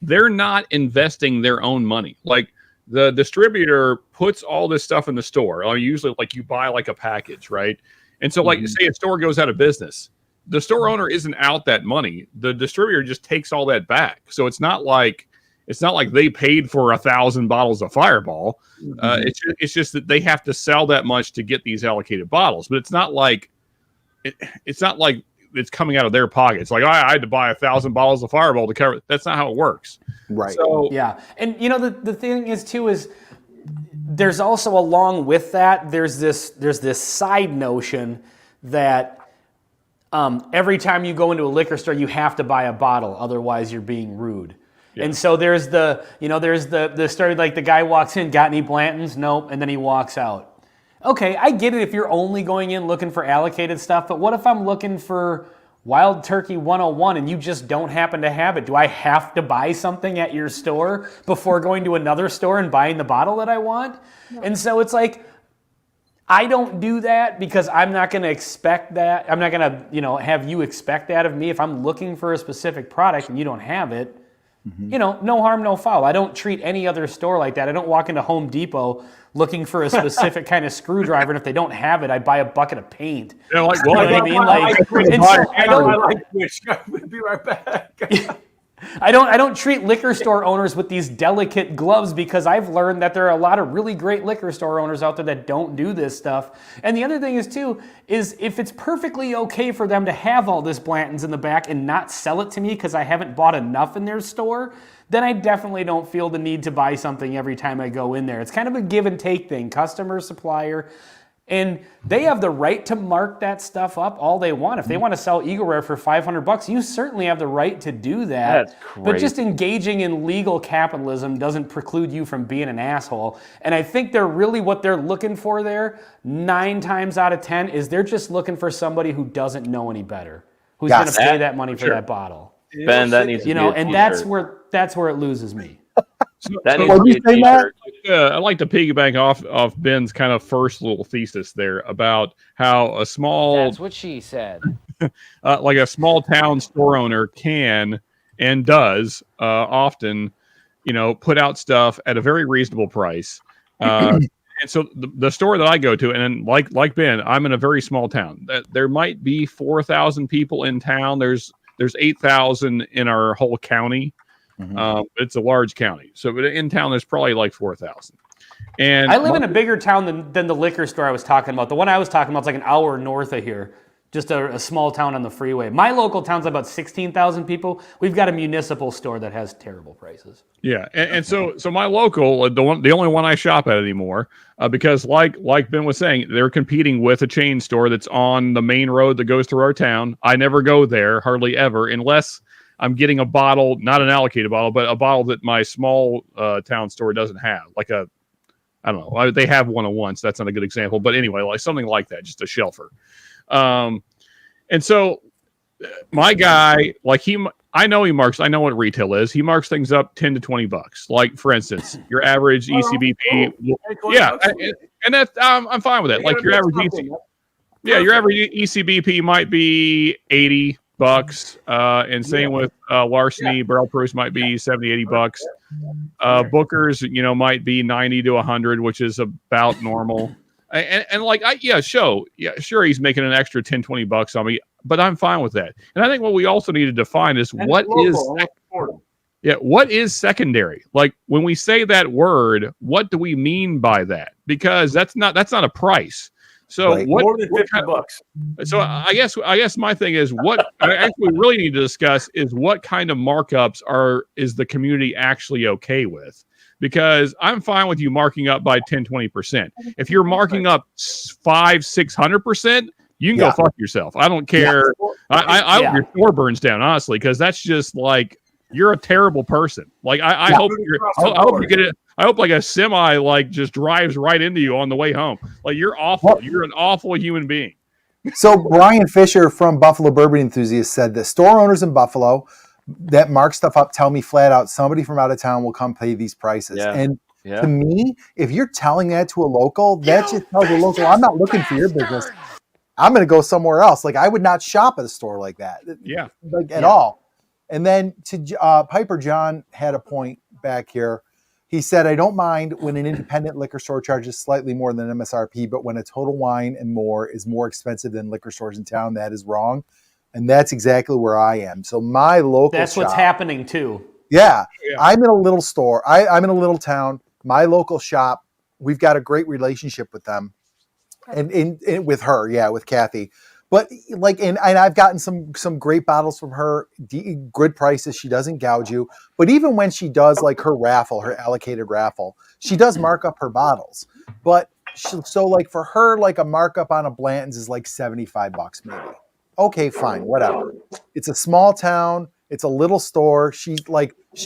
Speaker 2: They're not investing their own money. Like the distributor puts all this stuff in the store. Or usually, like you buy like a package, right? And so, like, say a store goes out of business, the store owner isn't out that money. The distributor just takes all that back. So it's not like they paid for 1,000 bottles of Fireball. It's just that they have to sell that much to get these allocated bottles. But it's not like it's coming out of their pocket. It's like, I had to buy 1,000 bottles of Fireball to cover it. That's not how it works.
Speaker 1: Right.
Speaker 3: So yeah, and the thing is too is there's also along with that there's this side notion that every time you go into a liquor store you have to buy a bottle, otherwise you're being rude. Yeah. And so there's the story like the guy walks in, got any Blantons? Nope, and then he walks out. Okay, I get it if you're only going in looking for allocated stuff, but what if I'm looking for Wild Turkey 101 and you just don't happen to have it? Do I have to buy something at your store before going to another store and buying the bottle that I want? No. And so it's like, I don't do that because I'm not going to expect that. I'm not going to, have you expect that of me. If I'm looking for a specific product and you don't have it, no harm, no foul. I don't treat any other store like that. I don't walk into Home Depot looking for a specific kind of screwdriver, and if they don't have it, I buy a bucket of paint.
Speaker 2: Yeah, like,
Speaker 3: you know what I mean?
Speaker 4: I like Twitch. Be right back.
Speaker 3: I don't treat liquor store owners with these delicate gloves because I've learned that there are a lot of really great liquor store owners out there that don't do this stuff. And the other thing is too, is if it's perfectly okay for them to have all this Blanton's in the back and not sell it to me because I haven't bought enough in their store, then I definitely don't feel the need to buy something every time I go in there. It's kind of a give and take thing, customer, supplier. And they have the right to mark that stuff up all they want. If they want to sell Eagle Rare for $500, you certainly have the right to do that.
Speaker 5: That's crazy.
Speaker 3: But just engaging in legal capitalism doesn't preclude you from being an asshole. And I think what they're looking for there, 9 times out of 10, is they're just looking for somebody who doesn't know any better, who's going to pay that money for that bottle.
Speaker 5: Ben, that needs to be
Speaker 3: and that's where it loses me.
Speaker 5: That needs to be a t-shirt.
Speaker 2: I'd like to piggyback off Ben's kind of first little thesis there about how a small...
Speaker 7: That's what she said.
Speaker 2: like a small town store owner can and does often, put out stuff at a very reasonable price. And so the store that I go to, and like Ben, I'm in a very small town. There might be 4,000 people in town. There's 8,000 in our whole county. It's a large county. So in town, there's probably like 4,000. And
Speaker 3: I live in a bigger town than the liquor store I was talking about. The one I was talking about is like an hour north of here. Just a small town on the freeway. My local town's about 16,000 people. We've got a municipal store that has terrible prices.
Speaker 2: Yeah, and so my local, the only one I shop at anymore, because like Ben was saying, they're competing with a chain store that's on the main road that goes through our town. I never go there, hardly ever, unless I'm getting a bottle, not an allocated bottle, but a bottle that my small town store doesn't have. Like I don't know, they have 101, so that's not a good example. But anyway, like something like that, just a shelfer. And so my guy, I know what retail is. He marks things up $10 to $20. Like for instance, your average ECBP. And that I'm fine with that. Like your average ECBP might be $80. And same with larceny, barrel proofs might be $70, $80. Bookers, might be $90 to $100, which is about normal. Sure, he's making an extra $10, $20 on me, but I'm fine with that. And I think what we also need to define is what is secondary? Like when we say that word, what do we mean by that? Because that's not a price. So
Speaker 4: right. More than $50.
Speaker 2: So I guess my thing is what I actually really need to discuss is what kind of markups is the community actually okay with? Because I'm fine with you marking up by 10, 20%. If you're marking up 500-600%, you can go fuck yourself. I don't care. I hope your store burns down, honestly, because that's just like you're a terrible person. Like I hope you get it. I hope like a semi like just drives right into you on the way home. Like you're awful. You're an awful human being.
Speaker 1: So Brian Fisher from Buffalo Bourbon Enthusiast said that store owners in Buffalo that mark stuff up tell me flat out somebody from out of town will come pay these prices.
Speaker 5: Yeah.
Speaker 1: And
Speaker 5: Yeah.
Speaker 1: to me, if you're telling that to a local, that just tells a local, I'm not looking for your business. I'm going to go somewhere else. Like, I would not shop at a store like that.
Speaker 2: Yeah.
Speaker 1: Like, at all. And then to Piper John had a point back here. He said, I don't mind when an independent liquor store charges slightly more than MSRP, but when a Total Wine and More is more expensive than liquor stores in town, that is wrong. And that's exactly where I am. So my local
Speaker 3: That's what's happening too.
Speaker 1: Yeah. I'm in a little store. I'm in a little town. My local shop, we've got a great relationship with them. And with her, with Kathy. But like, and I've gotten some great bottles from her, good prices. She doesn't gouge you. But even when she does like her raffle, her allocated raffle, she does mark up her bottles. But so like for her, like a markup on a Blanton's is like $75 maybe. Okay, fine, whatever. It's a small town. It's a little store. She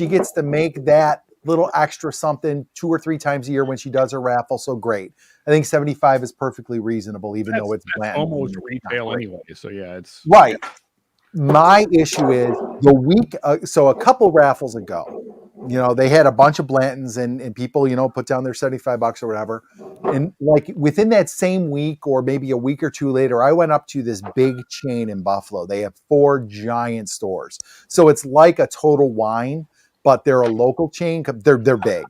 Speaker 1: gets to make that little extra something 2 or 3 times a year when she does her raffle. So great. I think 75 is perfectly reasonable, even though it's Blanton.
Speaker 2: Almost retail anyway. So it's
Speaker 1: right. My issue is the week. So a couple raffles ago, they had a bunch of Blantons and people, put down their $75 or whatever. And like within that same week or maybe a week or two later, I went up to this big chain in Buffalo. They have 4 giant stores. So it's like a Total Wine, but they're a local chain. They're big.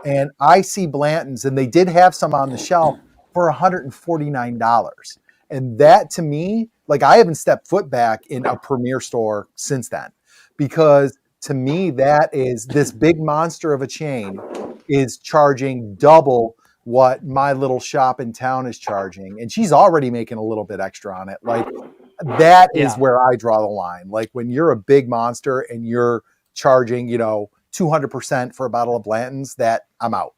Speaker 1: And I see Blanton's, and they did have some on the shelf for $149. And that to me, like I haven't stepped foot back in a Premier store since then. Because to me, that is this big monster of a chain is charging double what my little shop in town is charging. And she's already making a little bit extra on it. Like that is where I draw the line. Like when you're a big monster and you're charging, 200% for a bottle of Blanton's, that I'm out.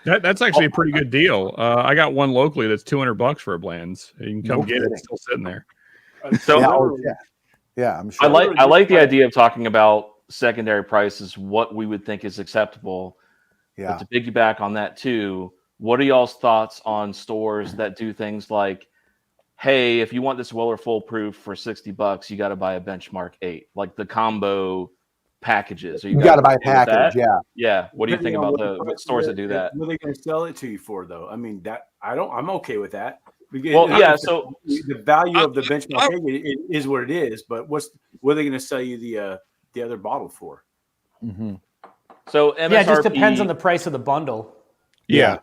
Speaker 2: That's actually a pretty good deal. I got one locally that's $200 for a Blanton's. You can come get it. It's still sitting there.
Speaker 5: So
Speaker 1: I'm sure.
Speaker 5: I like the idea of talking about secondary prices, what we would think is acceptable.
Speaker 1: Yeah.
Speaker 5: But to piggyback on that too, what are y'all's thoughts on stores that do things like, hey, if you want this Weller Full Proof for $60, you got to buy a Benchmark 8, like the combo packages.
Speaker 1: You got to buy a package,
Speaker 5: yeah. What do you think about the stores that do that?
Speaker 4: What are they going to sell it to you for, though? I mean, I'm okay with that.
Speaker 5: So
Speaker 4: the value of the Benchmark package is what it is, but what are they going to sell you the other bottle for?
Speaker 1: Mm-hmm.
Speaker 5: So MSRP,
Speaker 3: it just depends on the price of the bundle.
Speaker 2: Yeah.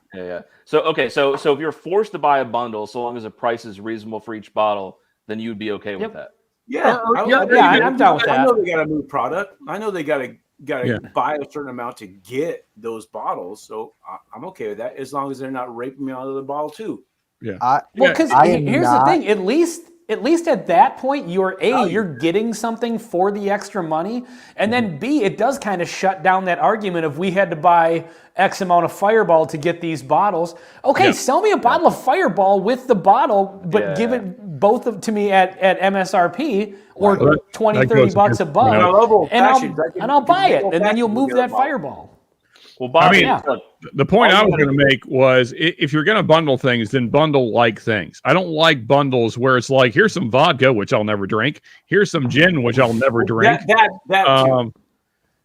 Speaker 5: So if you're forced to buy a bundle, so long as the price is reasonable for each bottle, then you'd be okay with that.
Speaker 4: Yeah,
Speaker 3: I'm down with that.
Speaker 4: I know they got a new product. I know they got to buy a certain amount to get those bottles. So I'm okay with that as long as they're not raping me out of the bottle too.
Speaker 3: Yeah. Because here's the thing. At least at that point, you're getting something for the extra money, and then B, it does kind of shut down that argument of we had to buy X amount of Fireball to get these bottles. Okay, sell me a bottle of Fireball with the bottle, but give it both to me at MSRP or $20-$30 above, and I'll buy it, and then you'll move that Fireball.
Speaker 5: Well, Bobby,
Speaker 2: the point I was going to make was if you're going to bundle things, then bundle like things. I don't like bundles where it's like, here's some vodka, which I'll never drink. Here's some gin, which I'll never drink.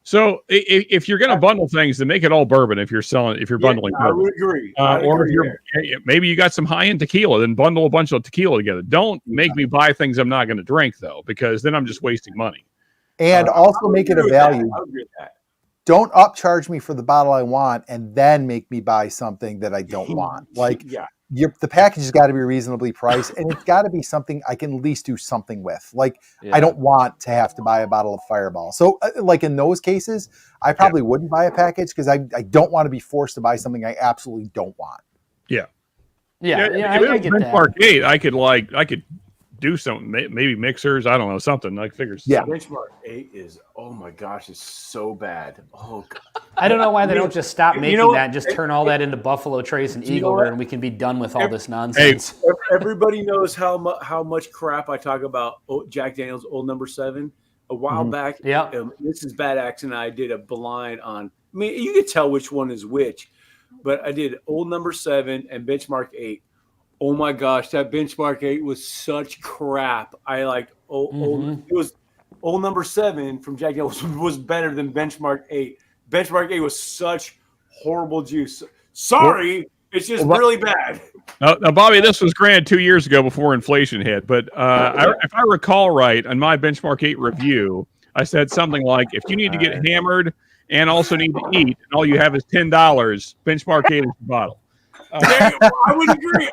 Speaker 2: So if you're going to bundle things, then make it all bourbon. If you're bundling,
Speaker 4: I would agree.
Speaker 2: Or maybe you got some high end tequila, then bundle a bunch of tequila together. Don't make me buy things I'm not going to drink though, because then I'm just wasting money.
Speaker 1: And also make it a value.
Speaker 4: I agree with that.
Speaker 1: Don't upcharge me for the bottle I want and then make me buy something that I don't want. Like the package has got to be reasonably priced, and it's got to be something I can at least do something with. Like I don't want to have to buy a bottle of Fireball. So like in those cases, I probably wouldn't buy a package because I don't want to be forced to buy something I absolutely don't want.
Speaker 3: I get
Speaker 2: Benchmark
Speaker 3: that.
Speaker 2: 8, I could do something, maybe mixers, I don't know, something like figures.
Speaker 4: Benchmark 8 is, oh my gosh, it's so bad. Oh God.
Speaker 3: I don't know why they don't just stop making that and just turn all that into Buffalo Trace and Eagle Rare, and we can be done with all this nonsense.
Speaker 4: Everybody knows how much crap I talk about Jack Daniel's Old Number 7 a while back. This is Bad Axe and I did a blind on. I mean, you could tell which one is which, but I did Old Number 7 and Benchmark 8. Oh my gosh, that Benchmark 8 was such crap. I liked it was Old Number 7 from Jack Daniels was better than Benchmark 8. Benchmark 8 was such horrible juice. Sorry, it's just really bad.
Speaker 2: Now, Bobby, this was granted 2 years ago before inflation hit, but if I recall right, on my Benchmark 8 review, I said something like, if you need to get hammered and also need to eat, and all you have is $10, Benchmark 8 is the bottle.
Speaker 4: I would agree.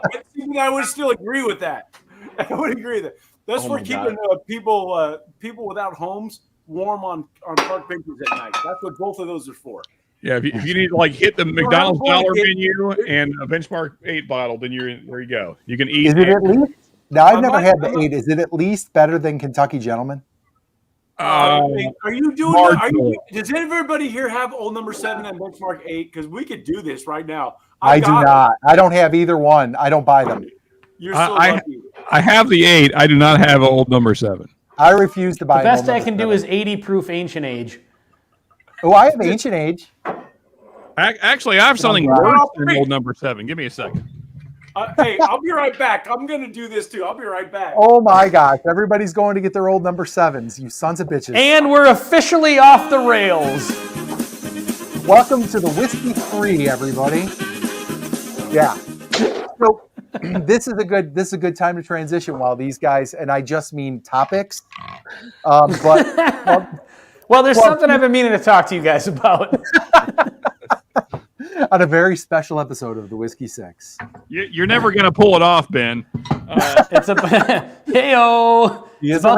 Speaker 4: I would still agree with that. I would agree with that. That's for keeping people without homes warm on park benches at night. That's what both of those are for.
Speaker 2: Yeah, if you need to like hit the McDonald's dollar menu and a Benchmark 8 bottle, then there you go. You can eat.
Speaker 1: Is it at least? Now I've never had the 8. Is it at least better than Kentucky Gentleman?
Speaker 4: Are you doing? Does everybody here have Old Number 7 and Benchmark 8? Because we could do this right now.
Speaker 1: I do not. I don't have either one. I don't buy them.
Speaker 4: You're so lucky.
Speaker 2: I have the 8. I do not have Old Number 7.
Speaker 1: I refuse to buy.
Speaker 3: The best I can do is 80 proof Ancient Age.
Speaker 1: Oh, I have Ancient Age.
Speaker 2: Actually, I have something worse than Old Number 7. Give me a second.
Speaker 4: Hey, I'll be right back. I'm going to do this too. I'll be right back.
Speaker 1: Oh my gosh. Everybody's going to get their Old Number 7s, you sons of bitches.
Speaker 3: And we're officially off the rails.
Speaker 1: Welcome to the Whiskey 3, everybody. Yeah. So this is a good time to transition while these guys, and I just mean topics.
Speaker 3: Well, there's something I've been meaning to talk to you guys about.
Speaker 1: On a very special episode of the Whiskey 6.
Speaker 2: You're never going to pull it off, Ben.
Speaker 3: It's about to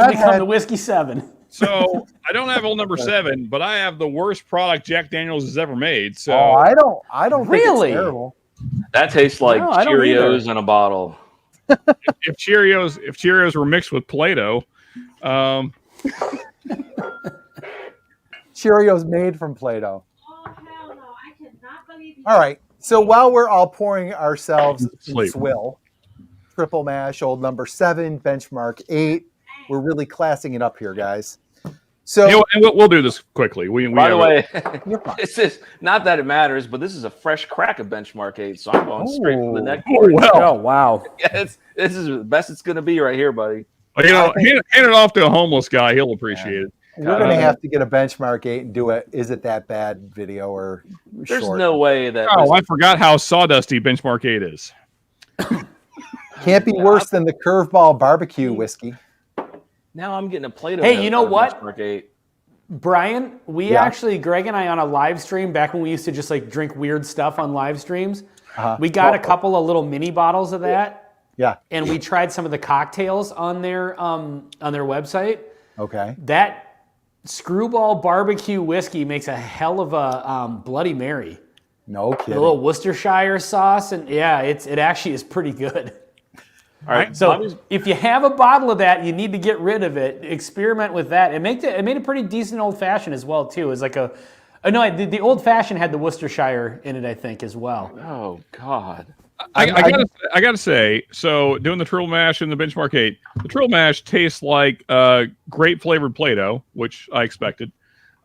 Speaker 3: become the Whiskey 7.
Speaker 2: So I don't have Old Number 7, but I have the worst product Jack Daniels has ever made. So
Speaker 1: I don't
Speaker 3: really
Speaker 1: think it's terrible.
Speaker 5: That tastes like Cheerios in a bottle.
Speaker 2: If Cheerios were mixed with Play-Doh,
Speaker 1: Cheerios made from Play-Doh.
Speaker 6: Oh, hell no. I cannot believe you.
Speaker 1: All right. So while we're all pouring ourselves
Speaker 2: Sleep.
Speaker 1: swill, triple mash, Old Number 7, Benchmark 8, we're really classing it up here, guys. So
Speaker 2: and we'll do this quickly.
Speaker 5: By the way, it's just not that it matters, but this is a fresh crack of Benchmark 8, so I'm going straight from the neck.
Speaker 3: Oh, wow.
Speaker 5: Yeah, this is the best it's going to be right here, buddy.
Speaker 2: Well, hand it off to a homeless guy. He'll appreciate it.
Speaker 1: we're going to have to get a Benchmark 8 and do it. Is it that bad video or
Speaker 5: There's
Speaker 1: short?
Speaker 5: no way that.
Speaker 2: Oh, I forgot how sawdusty Benchmark 8 is.
Speaker 1: Can't be worse than the Curveball barbecue whiskey.
Speaker 5: Now I'm getting a Play-Doh.
Speaker 3: Hey, you know what?
Speaker 5: Benchmark 8.
Speaker 3: Brian, we actually, Greg and I on a live stream back when we used to just like drink weird stuff on live streams, we got a couple of little mini bottles of that.
Speaker 1: Yeah.
Speaker 3: And we tried some of the cocktails on their website.
Speaker 1: Okay.
Speaker 3: That Screwball barbecue whiskey makes a hell of a Bloody Mary.
Speaker 1: No kidding.
Speaker 3: A little Worcestershire sauce, and yeah, it actually is pretty good.
Speaker 5: All right.
Speaker 3: So if you have a bottle of that, you need to get rid of it. Experiment with that. It made a pretty decent old fashioned as well too. It's like the old fashioned had the Worcestershire in it, I think, as well.
Speaker 5: Oh God.
Speaker 2: I gotta say, so doing the Triple Mash and the Benchmark 8, the Triple Mash tastes like grape flavored Play-Doh, which I expected.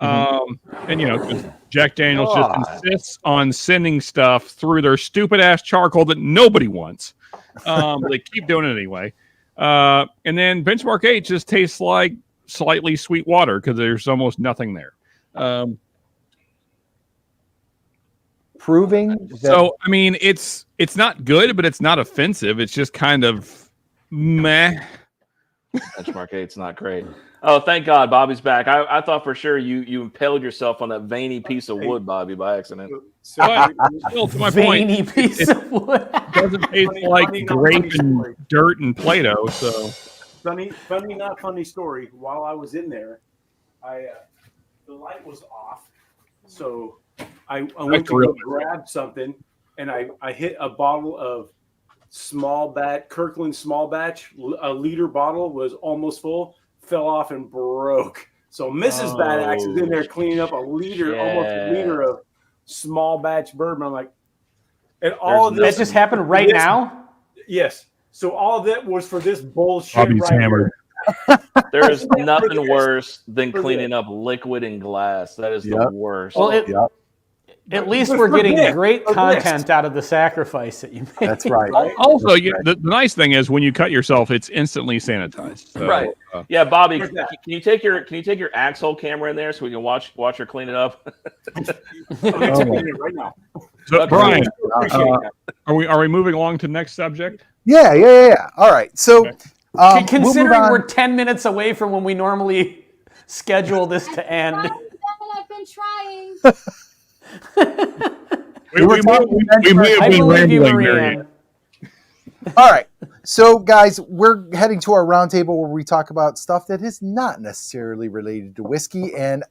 Speaker 2: And Jack Daniels just insists on sending stuff through their stupid ass charcoal that nobody wants. They keep doing it anyway. And then Benchmark 8 just tastes like slightly sweet water because there's almost nothing there.
Speaker 1: Proving that
Speaker 2: So I mean, it's not good, but it's not offensive. It's just kind of meh.
Speaker 5: Benchmark 8's not great. Oh, thank God, Bobby's back. I thought for sure you impaled yourself on that veiny piece of wood, Bobby, by accident.
Speaker 2: But still, to my point,
Speaker 3: Veiny piece of wood.
Speaker 2: it doesn't taste like grape and dirt and Play-Doh. So
Speaker 4: Funny, not funny story. While I was in there, the light was off, so I went to go grab something, and I hit a bottle of Kirkland small batch. A liter bottle was almost full, fell off and broke. So Mrs. Bad Axe is in there cleaning up almost a liter of small batch bourbon. I'm like, and all of this
Speaker 3: That just happened right now?
Speaker 4: Yes. So all of that was for this bullshit.
Speaker 2: Bobby's
Speaker 4: right
Speaker 2: hammered.
Speaker 5: There is nothing worse than cleaning up liquid and glass. That is the worst.
Speaker 3: Well, At least we're getting great content out of the sacrifice that you made.
Speaker 1: That's right.
Speaker 2: Also, the nice thing is when you cut yourself, it's instantly sanitized. So,
Speaker 5: Right. Yeah, Bobby, can you take your Axhole camera in there so we can watch her clean it up?
Speaker 4: Right now.
Speaker 2: So, Brian, are we moving along to the next subject?
Speaker 1: Yeah. All right. So,
Speaker 3: considering we're 10 minutes away from when we normally schedule this to end.
Speaker 6: I've been trying.
Speaker 2: We may have been rambling, Marianne.
Speaker 1: All right. So, guys, we're heading to our roundtable where we talk about stuff that is not necessarily related to whiskey. And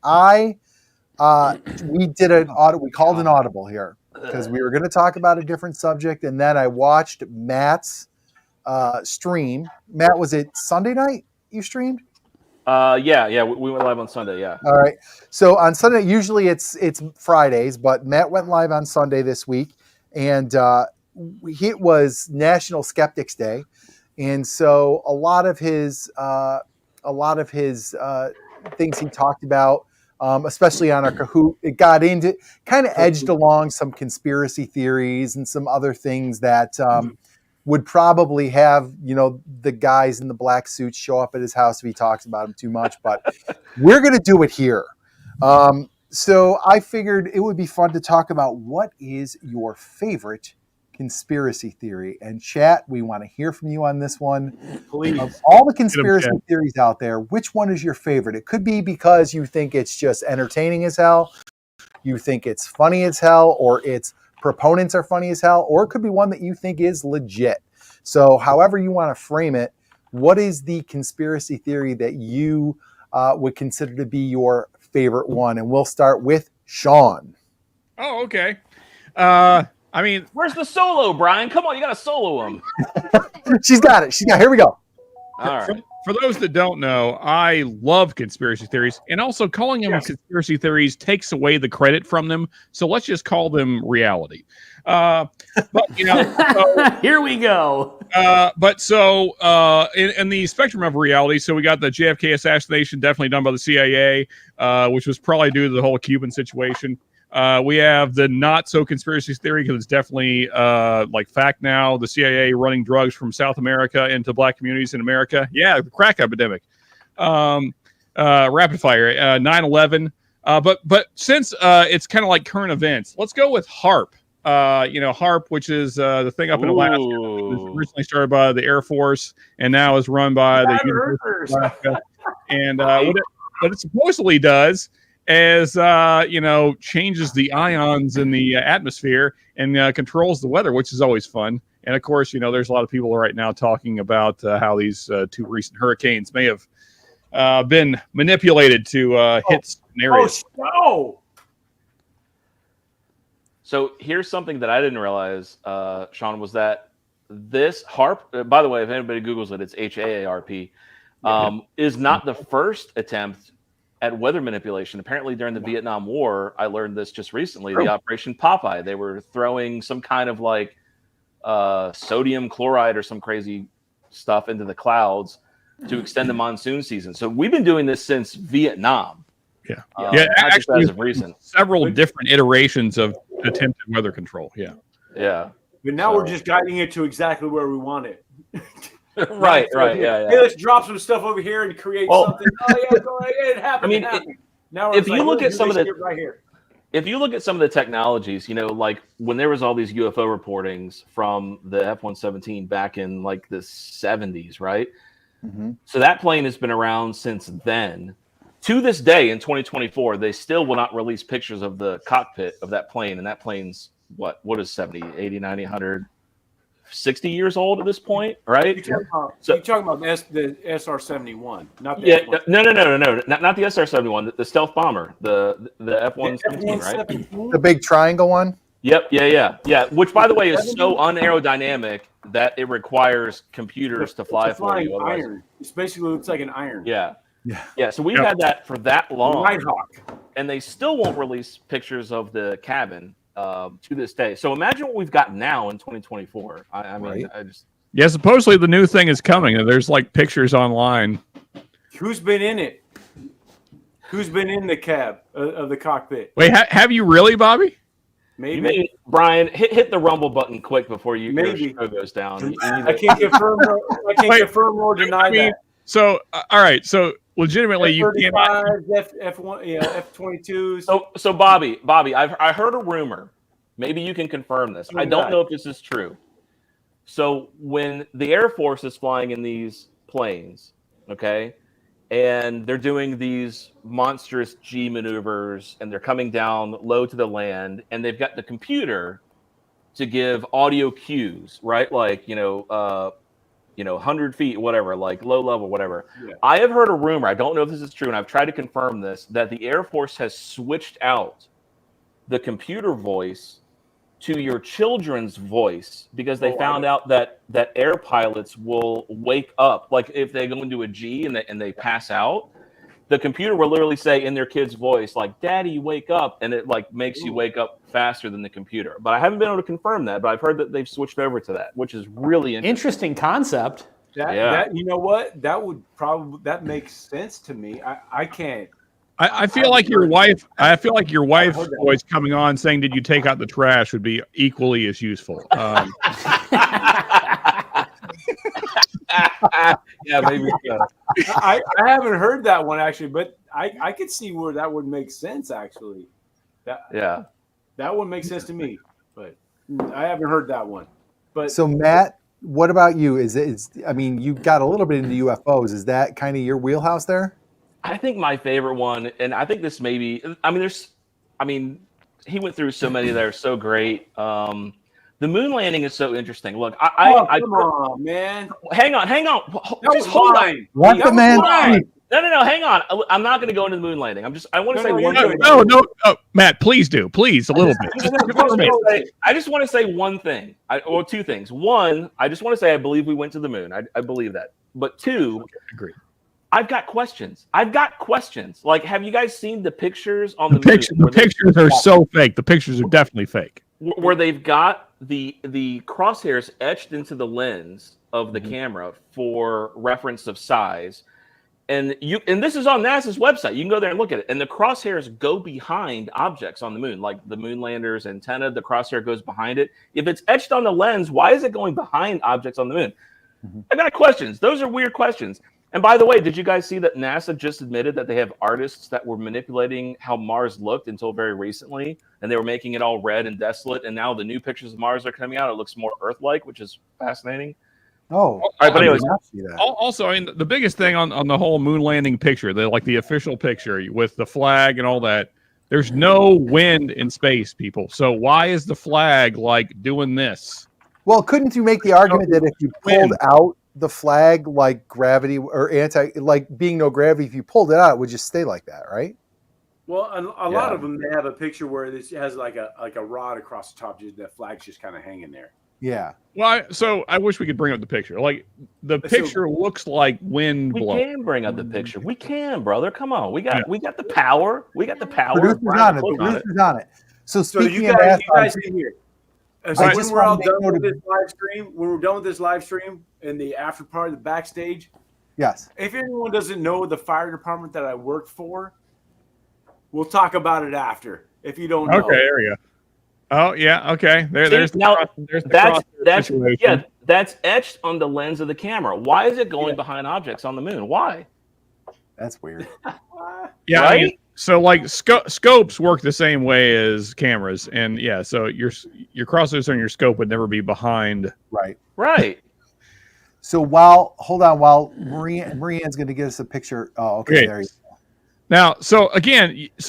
Speaker 1: we did an audit. We called an audible here because we were going to talk about a different subject. And then I watched Matt's stream. Matt, was it Sunday night you streamed?
Speaker 5: Yeah. We went live on Sunday. Yeah.
Speaker 1: All right. So on Sunday, usually it's Fridays, but Matt went live on Sunday this week, and it was National Skeptics Day, and so a lot of his things he talked about, especially on our Kahoot, it got into kind of edged along some conspiracy theories and some other things that. Would probably have, the guys in the black suits show up at his house if he talks about them too much, but we're going to do it here. So I figured it would be fun to talk about what is your favorite conspiracy theory. And chat, we want to hear from you on this one.
Speaker 4: Please.
Speaker 1: Of all the conspiracy theories out there, which one is your favorite? It could be because you think it's just entertaining as hell, you think it's funny as hell, or its proponents are funny as hell, or it could be one that you think is legit. So however you want to frame it, what is the conspiracy theory that you would consider to be your favorite one? And we'll start with Sean.
Speaker 2: Oh, okay. I mean,
Speaker 5: where's the solo, Brian? Come on, you got to solo him.
Speaker 1: She's got it. Here we go.
Speaker 5: All right.
Speaker 2: For those that don't know, I love conspiracy theories, and also calling them conspiracy theories takes away the credit from them. So let's just call them reality. But
Speaker 3: here we go.
Speaker 2: But so in the spectrum of reality, so we got the JFK assassination, definitely done by the CIA, which was probably due to the whole Cuban situation. We have the not so conspiracy theory because it's definitely like fact now. The CIA running drugs from South America into black communities in America. Yeah, the crack epidemic. Rapid fire. 9/11. But since it's kind of like current events, let's go with HARP. HARP, which is the thing up in Alaska. It was originally started by the Air Force and now is run by the University of Alaska. And what it supposedly does is, changes the ions in the atmosphere and controls the weather, which is always fun. And of course, there's a lot of people right now talking about how these two recent hurricanes may have been manipulated to hit certain areas.
Speaker 4: Oh,
Speaker 5: So here's something that I didn't realize, Sean, was that this HARP, by the way, if anybody Googles it, it's HAARP, is not the first attempt at weather manipulation. Apparently during the Vietnam War, I learned this just recently, the Operation Popeye, they were throwing some kind of like sodium chloride or some crazy stuff into the clouds to extend the monsoon season. So we've been doing this since Vietnam.
Speaker 2: Yeah. Actually,
Speaker 5: as of recent.
Speaker 2: Several different iterations of attempted weather control. Yeah.
Speaker 4: But now we're just guiding it to exactly where we want it.
Speaker 5: Right. Yeah.
Speaker 4: Hey, let's drop some stuff over here and create something. It happened.
Speaker 5: I mean,
Speaker 4: now
Speaker 5: if you look at some of the
Speaker 4: right here.
Speaker 5: If you look at some of the technologies, like when there was all these UFO reportings from the F-117 back in like the 70s, right?
Speaker 1: Mm-hmm.
Speaker 5: So that plane has been around since then. To this day, in 2024, they still will not release pictures of the cockpit of that plane. And that plane's what is 70, 80, 90, 100, 60 years old at this point, right?
Speaker 4: You're talking about the SR-71, not the
Speaker 5: F-117. No, not the SR-71, the stealth bomber, the F-117, right?
Speaker 1: The big triangle one?
Speaker 5: Yep, yeah. Which, by the way, is so unaerodynamic that it requires computers to fly for you.
Speaker 4: Iron. It basically looks like an iron.
Speaker 5: Yeah. So we've had that for that long,
Speaker 4: Nighthawk,
Speaker 5: and they still won't release pictures of the cabin to this day. So imagine what we've got now in 2024. I mean,
Speaker 2: right. Supposedly the new thing is coming, and there's like pictures online.
Speaker 4: Who's been in it? Who's been in the cab of the cockpit?
Speaker 2: Wait, have you really, Bobby?
Speaker 4: Maybe.
Speaker 5: Brian, hit the rumble button quick before your show goes down.
Speaker 4: I can't confirm or deny that.
Speaker 2: So, all right. So, legitimately, you can't.
Speaker 4: F1, F-22s.
Speaker 5: So Bobby, I heard a rumor. Maybe you can confirm this. I don't know if this is true. So, when the Air Force is flying in these planes, okay, and they're doing these monstrous G maneuvers, and they're coming down low to the land, and they've got the computer to give audio cues, right? Like, 100 feet, whatever, like low level, whatever. Yeah. I have heard a rumor, I don't know if this is true, and I've tried to confirm this, that the Air Force has switched out the computer voice to your children's voice because they found out that air pilots will wake up. Like if they go into a G and they pass out, the computer will literally say in their kid's voice, like, "Daddy, wake up," and it like makes you wake up faster than the computer. But I haven't been able to confirm that, but I've heard that they've switched over to that, which is really
Speaker 3: interesting conconcept.
Speaker 4: That you know what? That makes sense to me. I can't.
Speaker 2: I feel like your wife. I feel like your wife's voice coming on saying, "Did you take out the trash?" would be equally as useful.
Speaker 5: Yeah, maybe.
Speaker 4: I haven't heard that one actually, but I could see where that would make sense actually. That would make sense to me, but I haven't heard that one. But
Speaker 1: so Matt, what about you? I mean, you got a little bit into UFOs. Is that kind of your wheelhouse there?
Speaker 5: I think my favorite one, and I think this maybe, he went through so many that are so great. The moon landing is so interesting. Look, come
Speaker 4: on, man.
Speaker 5: Hang on.
Speaker 4: Just hold on.
Speaker 1: Let the man speak.
Speaker 5: No, hang on. I'm not going to go into the moon landing. I want to say one thing.
Speaker 2: No, Matt, please do. Please, a little bit.
Speaker 5: I just want to say one thing, or two things. One, I just want to say I believe we went to the moon. I believe that. But two,
Speaker 2: agree.
Speaker 5: I've got questions. Like, have you guys seen the pictures on the
Speaker 2: moon? The pictures are so fake. The pictures are definitely fake.
Speaker 5: Where they've got the crosshairs etched into the lens of the camera for reference of size. And this is on NASA's website. You can go there and look at it. And the crosshairs go behind objects on the moon, like the moon lander's antenna. The crosshair goes behind it. If it's etched on the lens, why is it going behind objects on the moon? I got questions. Those are weird questions. And by the way, did you guys see that NASA just admitted that they have artists that were manipulating how Mars looked until very recently, and they were making it all red and desolate, and now the new pictures of Mars are coming out. It looks more Earth-like, which is fascinating.
Speaker 1: Oh,
Speaker 5: all right, but anyways,
Speaker 2: also, the biggest thing on the whole moon landing picture, the official picture with the flag and all that, there's no wind in space, people. So why is the flag doing this?
Speaker 1: Well, couldn't you make the argument that if you pulled out the flag, like gravity or being no gravity, if you pulled it out, it would just stay like that, right?
Speaker 4: Well, a lot of them, they have a picture where this has like a rod across the top, just that flag's just kind of hanging there.
Speaker 1: Yeah.
Speaker 2: Well, I wish we could bring up the picture. The picture looks like wind blowing.
Speaker 5: We can bring up the picture. We can, brother. Come on. We got the power. We got the power.
Speaker 1: Producers on it. So speaking
Speaker 4: you guys can hear. So when we're all done with this live stream, in the after part of the backstage,
Speaker 1: yes.
Speaker 4: If anyone doesn't know the fire department that I worked for, we'll talk about it after. If you don't know.
Speaker 2: Okay, there you go. Oh yeah, okay. There's
Speaker 5: that's etched on the lens of the camera. Why is it going behind objects on the moon? Why?
Speaker 1: That's weird.
Speaker 2: Yeah, right? Scopes work the same way as cameras, and so your crosshairs on your scope would never be behind.
Speaker 5: Right.
Speaker 1: So while Marianne's going to give us a picture. Oh, okay. There you go.
Speaker 2: Now, so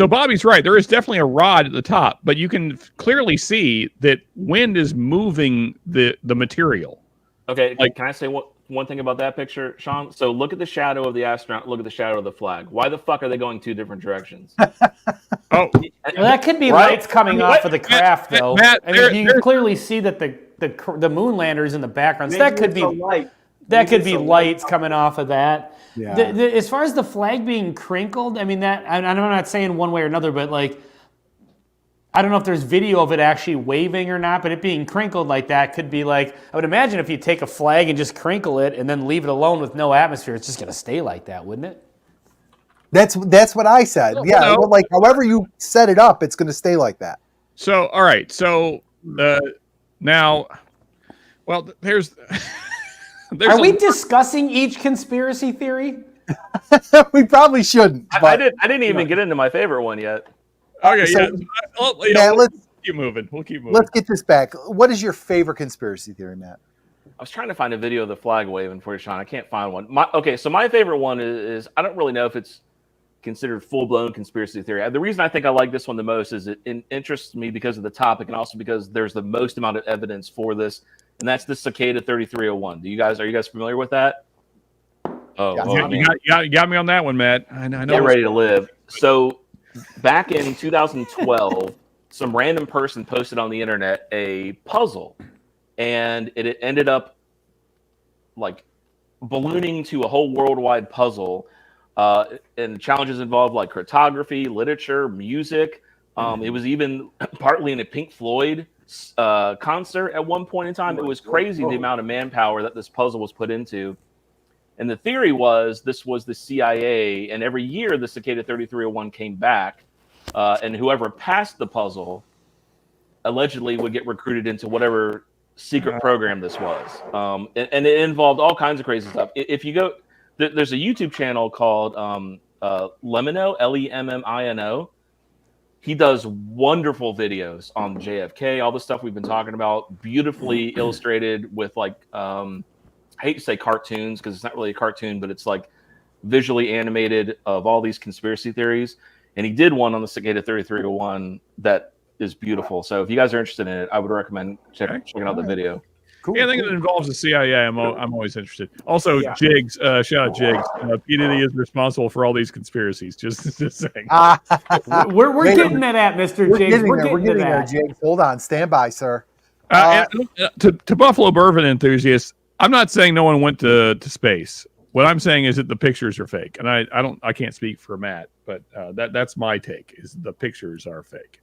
Speaker 2: Bobby's right. There is definitely a rod at the top, but you can clearly see that wind is moving the material.
Speaker 5: Okay, can I say one thing about that picture, Sean? So look at the shadow of the astronaut. Look at the shadow of the flag. Why the fuck are they going two different directions?
Speaker 3: That could be lights coming off of the craft, though.
Speaker 2: Matt,
Speaker 3: you can clearly see that the moon lander is in the background. So that could be light. That could be lights coming off of that. Yeah. As far as the flag being crinkled, I'm not saying one way or another, but I don't know if there's video of it actually waving or not, but it being crinkled like that could be I would imagine if you take a flag and just crinkle it and then leave it alone with no atmosphere, it's just going to stay like that, wouldn't it?
Speaker 1: That's what I said. Yeah, however you set it up, it's going to stay like that.
Speaker 2: So, all right. So now, well, there's.
Speaker 3: Are we discussing each conspiracy theory?
Speaker 1: We probably shouldn't.
Speaker 5: I didn't even get into my favorite one yet.
Speaker 2: Okay,
Speaker 1: So,
Speaker 2: yeah.
Speaker 1: Matt,
Speaker 2: We'll keep moving. We'll keep moving.
Speaker 1: let's get this back. What is your favorite conspiracy theory, Matt?
Speaker 5: I was trying to find a video of the flag waving for you, Sean. I can't find one. So my favorite one is I don't really know if it's considered full-blown conspiracy theory. The reason I think I like this one the most is it interests me because of the topic and also because there's the most amount of evidence for this, and that's the cicada 3301. Are you guys familiar with that? Oh,
Speaker 1: Yeah.
Speaker 2: You got me on that one, Matt. I know.
Speaker 5: Get ready to live. So back in 2012, some random person posted on the internet a puzzle, and it ended up like ballooning to a whole worldwide puzzle. And challenges involved like cryptography, literature, music. It was even partly in a Pink Floyd concert at one point in time. It was crazy the amount of manpower that this puzzle was put into. And the theory was this was the CIA, and every year the Cicada 3301 came back, and whoever passed the puzzle allegedly would get recruited into whatever secret program this was. And it involved all kinds of crazy stuff. If you go... There's a YouTube channel called Lemino, Lemino. He does wonderful videos on JFK, all the stuff we've been talking about, beautifully illustrated with like, I hate to say cartoons because it's not really a cartoon, but it's like visually animated of all these conspiracy theories. And he did one on the Cicada 3301 that is beautiful. So if you guys are interested in it, I would recommend checking out the video.
Speaker 1: Cool.
Speaker 2: Yeah, I think it involves the CIA. I'm always interested. Also, Jigs, shout out Jigs. P. Diddy is responsible for all these conspiracies. Just saying.
Speaker 3: We're getting to that, Mr. Jigs. We're getting to that.
Speaker 1: Jigs. Hold on, stand by, sir.
Speaker 2: To Buffalo Bourbon enthusiasts, I'm not saying no one went to space. What I'm saying is that the pictures are fake, and I can't speak for Matt, but that's my take. Is the pictures are fake.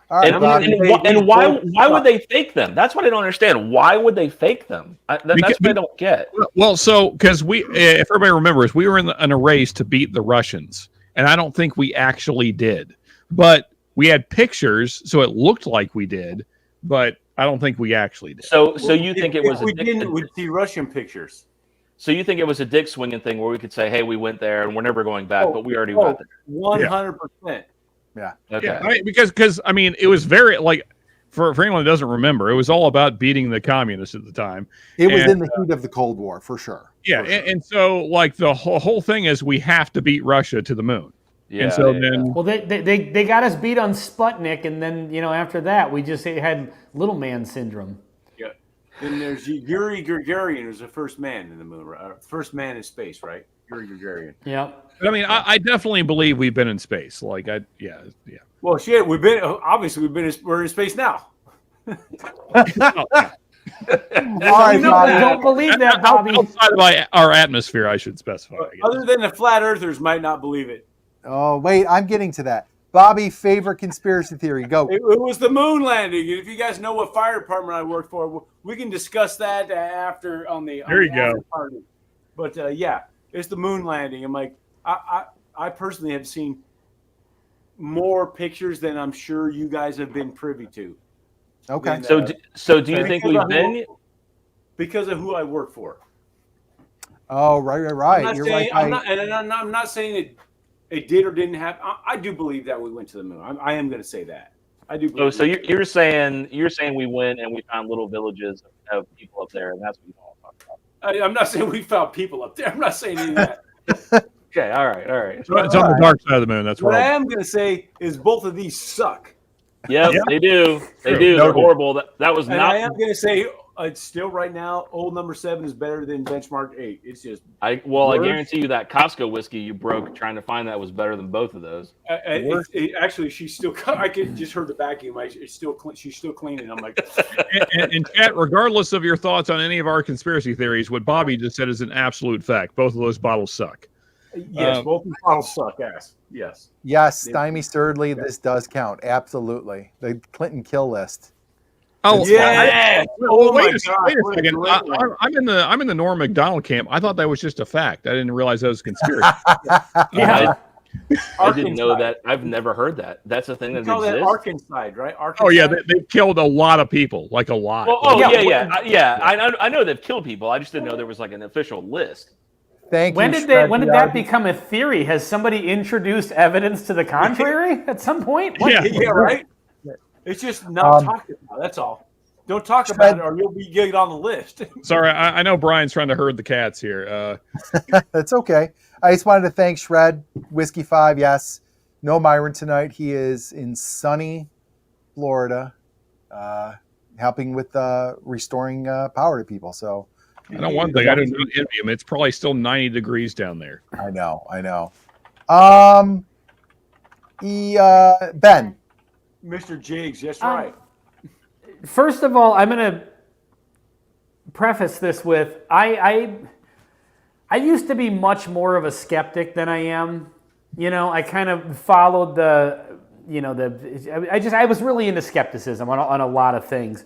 Speaker 1: All right,
Speaker 5: and why would they fake them? That's what I don't understand. Why would they fake them? That's what I don't get.
Speaker 2: Well, so because if everybody remembers, we were in a race to beat the Russians, and I don't think we actually did. But we had pictures, so it looked like we did, but I don't think we actually did.
Speaker 5: So you think it was?
Speaker 4: We didn't. We'd see Russian pictures.
Speaker 5: So you think it was a dick swinging thing where we could say, "Hey, we went there, and we're never going back," but we already went there.
Speaker 4: 100%.
Speaker 1: Yeah.
Speaker 5: Okay.
Speaker 2: Yeah, because I mean, it was very like for anyone that doesn't remember, it was all about beating the communists at the time.
Speaker 1: It was in the heat of the Cold War, for sure.
Speaker 2: Yeah, for sure. And so like the whole thing is we have to beat Russia to the moon.
Speaker 5: Yeah.
Speaker 2: And so then,
Speaker 3: well, they got us beat on Sputnik, and then after that we just had little man syndrome.
Speaker 4: Yeah. Then there's Yuri Gagarin, who's the first man in the moon, right? First man in space, right? Yuri Gagarin.
Speaker 3: Yeah.
Speaker 2: I mean, I definitely believe we've been in space. Like, yeah.
Speaker 4: Well, shit, we're in space now.
Speaker 3: All right, don't believe that, Bobby.
Speaker 2: Outside of our atmosphere, I should specify.
Speaker 4: Other than the flat earthers might not believe it.
Speaker 1: Oh, wait, I'm getting to that. Bobby, favorite conspiracy theory, go.
Speaker 4: It was the moon landing. If you guys know what fire department I work for, we can discuss that after on the.
Speaker 2: There you go.
Speaker 4: Party. But yeah, it's the moon landing. I'm like, I personally have seen more pictures than I'm sure you guys have been privy to.
Speaker 1: Okay.
Speaker 5: So do you think we've been?
Speaker 4: Because of who I work for.
Speaker 1: Oh, right. You're right.
Speaker 4: I'm not saying that it did or didn't happen. I do believe that we went to the moon. I am going to say that. I do believe.
Speaker 5: So you're saying we went and we found little villages of people up there, and that's what you all talk about.
Speaker 4: I'm not saying we found people up there. I'm not saying any of that.
Speaker 5: Okay, all right.
Speaker 2: It's on the dark side of the moon. That's
Speaker 4: what I am going to say is both of these suck.
Speaker 5: Yep, they do. They do. They're horrible. That was
Speaker 4: and
Speaker 5: not.
Speaker 4: I am going to say it's still right now. Old number 7 is better than benchmark 8. It's just.
Speaker 5: I guarantee you that Costco whiskey you broke trying to find that was better than both of those.
Speaker 4: Actually, she's still. I could just heard the vacuum. She's still cleaning. I'm like.
Speaker 2: and chat, regardless of your thoughts on any of our conspiracy theories, what Bobby just said is an absolute fact. Both of those bottles suck.
Speaker 4: Yes, both the bottles suck ass. Yes.
Speaker 1: Yes, Stymie Surdley, this does count. Absolutely. The Clinton kill list.
Speaker 2: Oh
Speaker 4: yeah!
Speaker 2: Wait a second. I'm in the Norm Macdonald camp. I thought that was just a fact. I didn't realize that was a conspiracy.
Speaker 3: Yeah.
Speaker 5: I didn't know that. I've never heard that. That's a thing that
Speaker 4: call
Speaker 5: exists.
Speaker 4: that Arkansas, right? Arkansas.
Speaker 2: Oh yeah, they've killed a lot of people, like a lot.
Speaker 5: Well, yeah. I know they've killed people. I just didn't know there was like an official list.
Speaker 3: When did that become a theory? Has somebody introduced evidence to the contrary at some point?
Speaker 4: Yeah, right. It's just not talked about. That's all. Don't talk about it, or you'll be getting on the list.
Speaker 2: Sorry, I know Brian's trying to herd the cats here.
Speaker 1: That's okay. I just wanted to thank Shred, Whiskey 5. Yes, no Myron tonight. He is in sunny Florida, helping with restoring power to people. So,
Speaker 2: I know one thing. I don't envy him. It's probably still 90 degrees down there.
Speaker 1: I know. Ben.
Speaker 4: Mr. Jigs, that's right.
Speaker 3: First of all, I'm going to preface this with I used to be much more of a skeptic than I am. I kind of followed I was really into skepticism on a lot of things.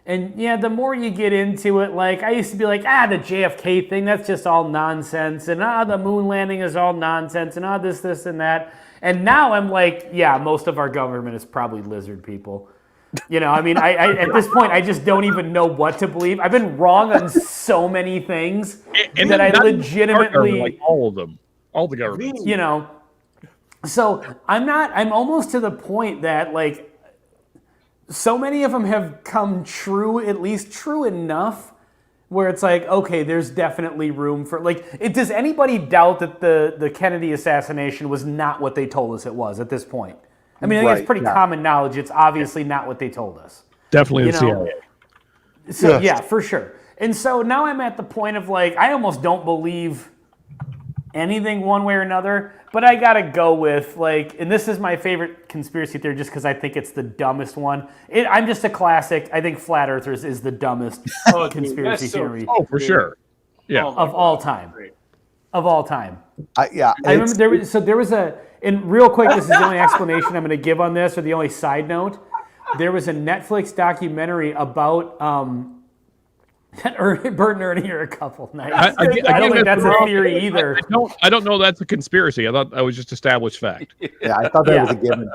Speaker 3: And yeah, the more you get into it, like I used to be like, the JFK thing, that's just all nonsense. And the moon landing is all nonsense. And this, and that. And now I'm like, yeah, most of our government is probably lizard people. I at this point, I just don't even know what to believe. I've been wrong on so many things that I legitimately...
Speaker 2: Like all of them. All the governments.
Speaker 3: So I'm almost to the point that, like, so many of them have come true, at least true enough, where it's like, okay, there's definitely room for... Like, does anybody doubt that the Kennedy assassination was not what they told us it was at this point? I mean, I think it's pretty common knowledge. It's obviously not what they told us.
Speaker 2: Definitely the CIA.
Speaker 3: So, yeah, for sure. And so now I'm at the point of, like, I almost don't believe anything one way or another, but I got to go with, like, and this is my favorite conspiracy theory just because I think it's the dumbest one. I'm just a classic. I think Flat Earthers is the dumbest conspiracy theory.
Speaker 2: Oh, for sure. Yeah.
Speaker 3: Of all time. Of all time.
Speaker 1: I
Speaker 3: remember there was a... And real quick, this is the only explanation I'm going to give on this, or the only side note. There was a Netflix documentary about Bert and Ernie are a couple. Nice. I don't think that's a theory either.
Speaker 2: I don't know that's a conspiracy. I thought that was just established fact.
Speaker 1: Yeah, I thought that was a given.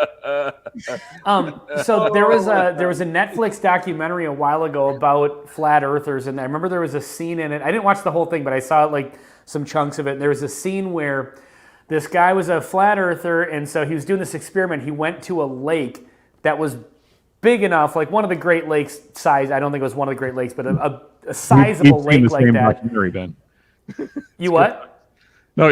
Speaker 3: So there was a Netflix documentary a while ago about flat earthers, and I remember there was a scene in it. I didn't watch the whole thing, but I saw like some chunks of it. And there was a scene where this guy was a flat earther, and so he was doing this experiment. He went to a lake that was big enough, like one of the Great Lakes size. I don't think it was one of the Great Lakes, but a sizable lake like that.
Speaker 2: Ben.
Speaker 3: You what?
Speaker 2: No,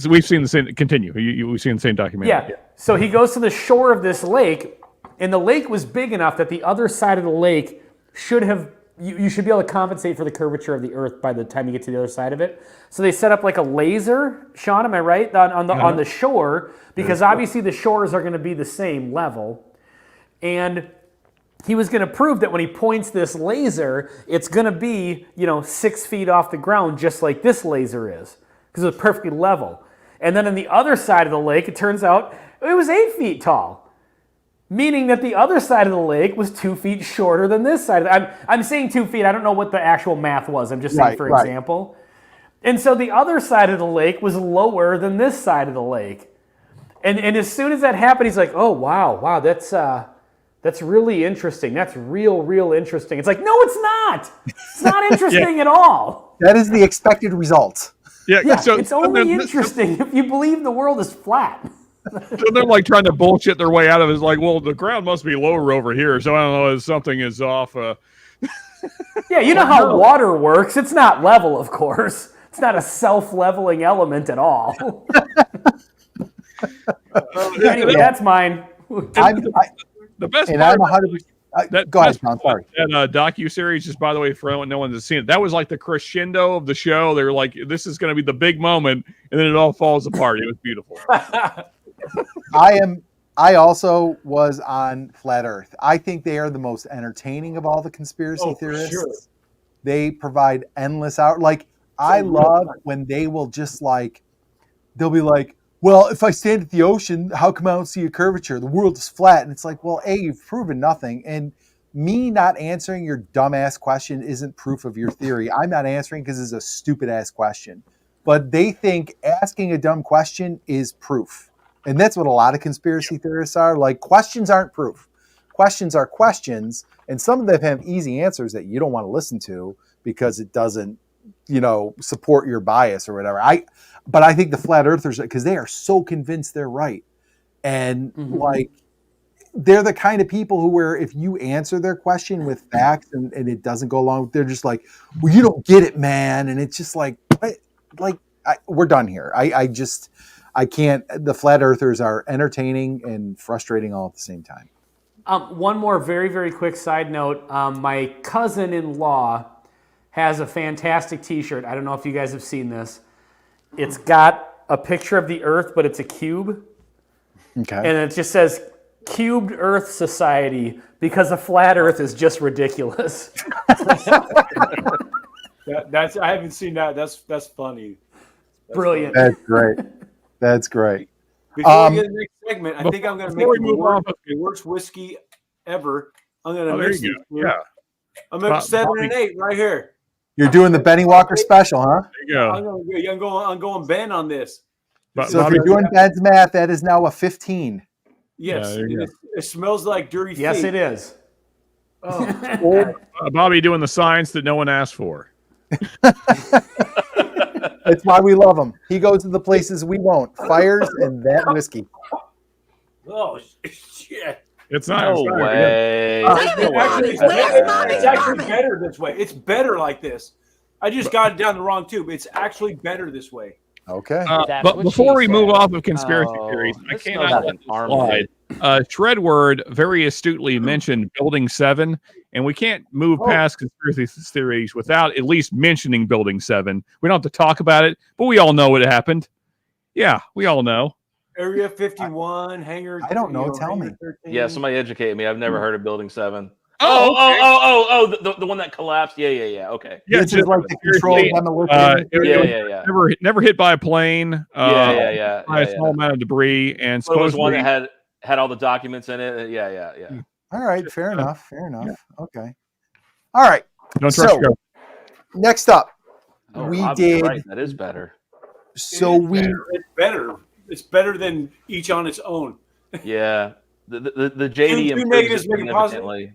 Speaker 2: we've seen the same. Continue. We've seen the same documentary.
Speaker 3: Yeah. So he goes to the shore of this lake, and the lake was big enough that the other side of the lake should have. You should be able to compensate for the curvature of the Earth by the time you get to the other side of it. So they set up like a laser, Sean, am I right, on the shore, because obviously the shores are going to be the same level. And he was going to prove that when he points this laser, it's going to be 6 feet off the ground, just like this laser is, because it's perfectly level. And then on the other side of the lake, it turns out it was 8 feet tall. Meaning that the other side of the lake was 2 feet shorter than this side. I'm saying 2 feet. I don't know what the actual math was. I'm just saying for example. And so the other side of the lake was lower than this side of the lake. And as soon as that happened, he's like, oh, wow, that's really interesting. That's real interesting. It's like, no, it's not. It's not interesting at all.
Speaker 1: That is the expected result.
Speaker 3: Yeah, so it's only interesting if you believe the world is flat.
Speaker 2: So they're like trying to bullshit their way out of it. It's like, well, the ground must be lower over here. So I don't know if something is off.
Speaker 3: Yeah, you know how water works. It's not level, of course. It's not a self-leveling element at all. Anyway, that's mine.
Speaker 2: The best
Speaker 1: and
Speaker 2: part.
Speaker 1: I'm 100%. Go ahead, Tom. Sorry.
Speaker 2: That docu-series, just by the way, for no one that's seen it, that was like the crescendo of the show. They were like, this is going to be the big moment, and then it all falls apart. It was beautiful.
Speaker 1: I also was on Flat Earth. I think they are the most entertaining of all the conspiracy theorists. Sure. They provide endless hours. Like, I love when they will just they'll be like, well, if I stand at the ocean, how come I don't see a curvature? The world is flat. And it's like, well, A, you've proven nothing. And me not answering your dumbass question isn't proof of your theory. I'm not answering because it's a stupid ass question. But they think asking a dumb question is proof. And that's what a lot of conspiracy theorists are. Like, questions aren't proof. Questions are questions, and some of them have easy answers that you don't want to listen to because it doesn't, support your bias or whatever. But I think the flat earthers, because they are so convinced they're right. And like, they're the kind of people who, where if you answer their question with facts and it doesn't go along, they're just like, well, you don't get it, man. And it's just like, we're done here. I can't. The flat earthers are entertaining and frustrating all at the same time.
Speaker 3: One more very, very quick side note. My cousin-in-law has a fantastic t-shirt. I don't know if you guys have seen this. It's got a picture of the Earth, but it's a cube.
Speaker 1: Okay.
Speaker 3: And it just says, Cubed Earth Society, because a flat Earth is just ridiculous.
Speaker 4: That's I haven't seen that. That's funny.
Speaker 3: Brilliant.
Speaker 1: That's great. That's great.
Speaker 4: Before we get to the next segment, I think I'm going to make
Speaker 2: the
Speaker 4: worst whiskey ever. I'm going
Speaker 2: Oh,
Speaker 4: to
Speaker 2: there
Speaker 4: mix
Speaker 2: you
Speaker 4: these.
Speaker 2: go. Yeah.
Speaker 4: I'm going to 7 and 8 right here.
Speaker 1: You're doing the Benny Walker special, huh?
Speaker 2: There you go.
Speaker 4: I'm going Ben on this.
Speaker 2: But
Speaker 1: So if you're doing Ben's math, that is now a 15.
Speaker 4: Yes,
Speaker 2: Yeah,
Speaker 4: it smells like dirty feet.
Speaker 3: Yes, it is.
Speaker 4: Oh.
Speaker 2: Bobby doing the science that no one asked for.
Speaker 1: That's why we love him. He goes to the places we won't. Fires and that whiskey.
Speaker 4: Oh, shit.
Speaker 2: It's not.
Speaker 5: No
Speaker 2: it's not
Speaker 5: way.
Speaker 4: It's actually better this way. It's better like this. I just got it down the wrong tube. It's actually better this way.
Speaker 1: Okay.
Speaker 7: That's
Speaker 2: But
Speaker 7: what
Speaker 2: before
Speaker 7: she
Speaker 2: we move
Speaker 7: said.
Speaker 2: off of conspiracy theories, I
Speaker 5: this
Speaker 2: cannot
Speaker 5: smells
Speaker 2: let
Speaker 5: like
Speaker 2: this
Speaker 5: an armpit.
Speaker 2: slide. Shredword very astutely mentioned Building 7, and we can't move past conspiracy theories without at least mentioning Building 7. We don't have to talk about it, but we all know what happened. Yeah, we all know.
Speaker 4: Area 51, hangar.
Speaker 1: I don't know. Tell me.
Speaker 4: 13.
Speaker 5: Yeah, somebody educate me. I've never heard of Building 7.
Speaker 2: Oh, okay.
Speaker 5: The one that collapsed. Yeah. Okay.
Speaker 2: Yeah,
Speaker 1: This is like the controlled demolition.
Speaker 5: Yeah.
Speaker 2: Never hit by a plane.
Speaker 5: Yeah.
Speaker 2: By a small amount of debris, and
Speaker 5: So it was one
Speaker 2: supposedly
Speaker 5: that had all the documents in it. Yeah.
Speaker 1: All right. Fair enough. Okay. All right.
Speaker 2: don't trust
Speaker 1: So-
Speaker 2: your
Speaker 1: Next up,
Speaker 5: Oh,
Speaker 1: we
Speaker 5: Rob, you're
Speaker 1: did.
Speaker 5: right. That is better.
Speaker 1: So we.
Speaker 4: It's better. It's better than each on its own.
Speaker 5: Yeah. The JD
Speaker 4: Two
Speaker 5: improves
Speaker 4: negatives
Speaker 5: it
Speaker 4: make a positive?
Speaker 5: significantly.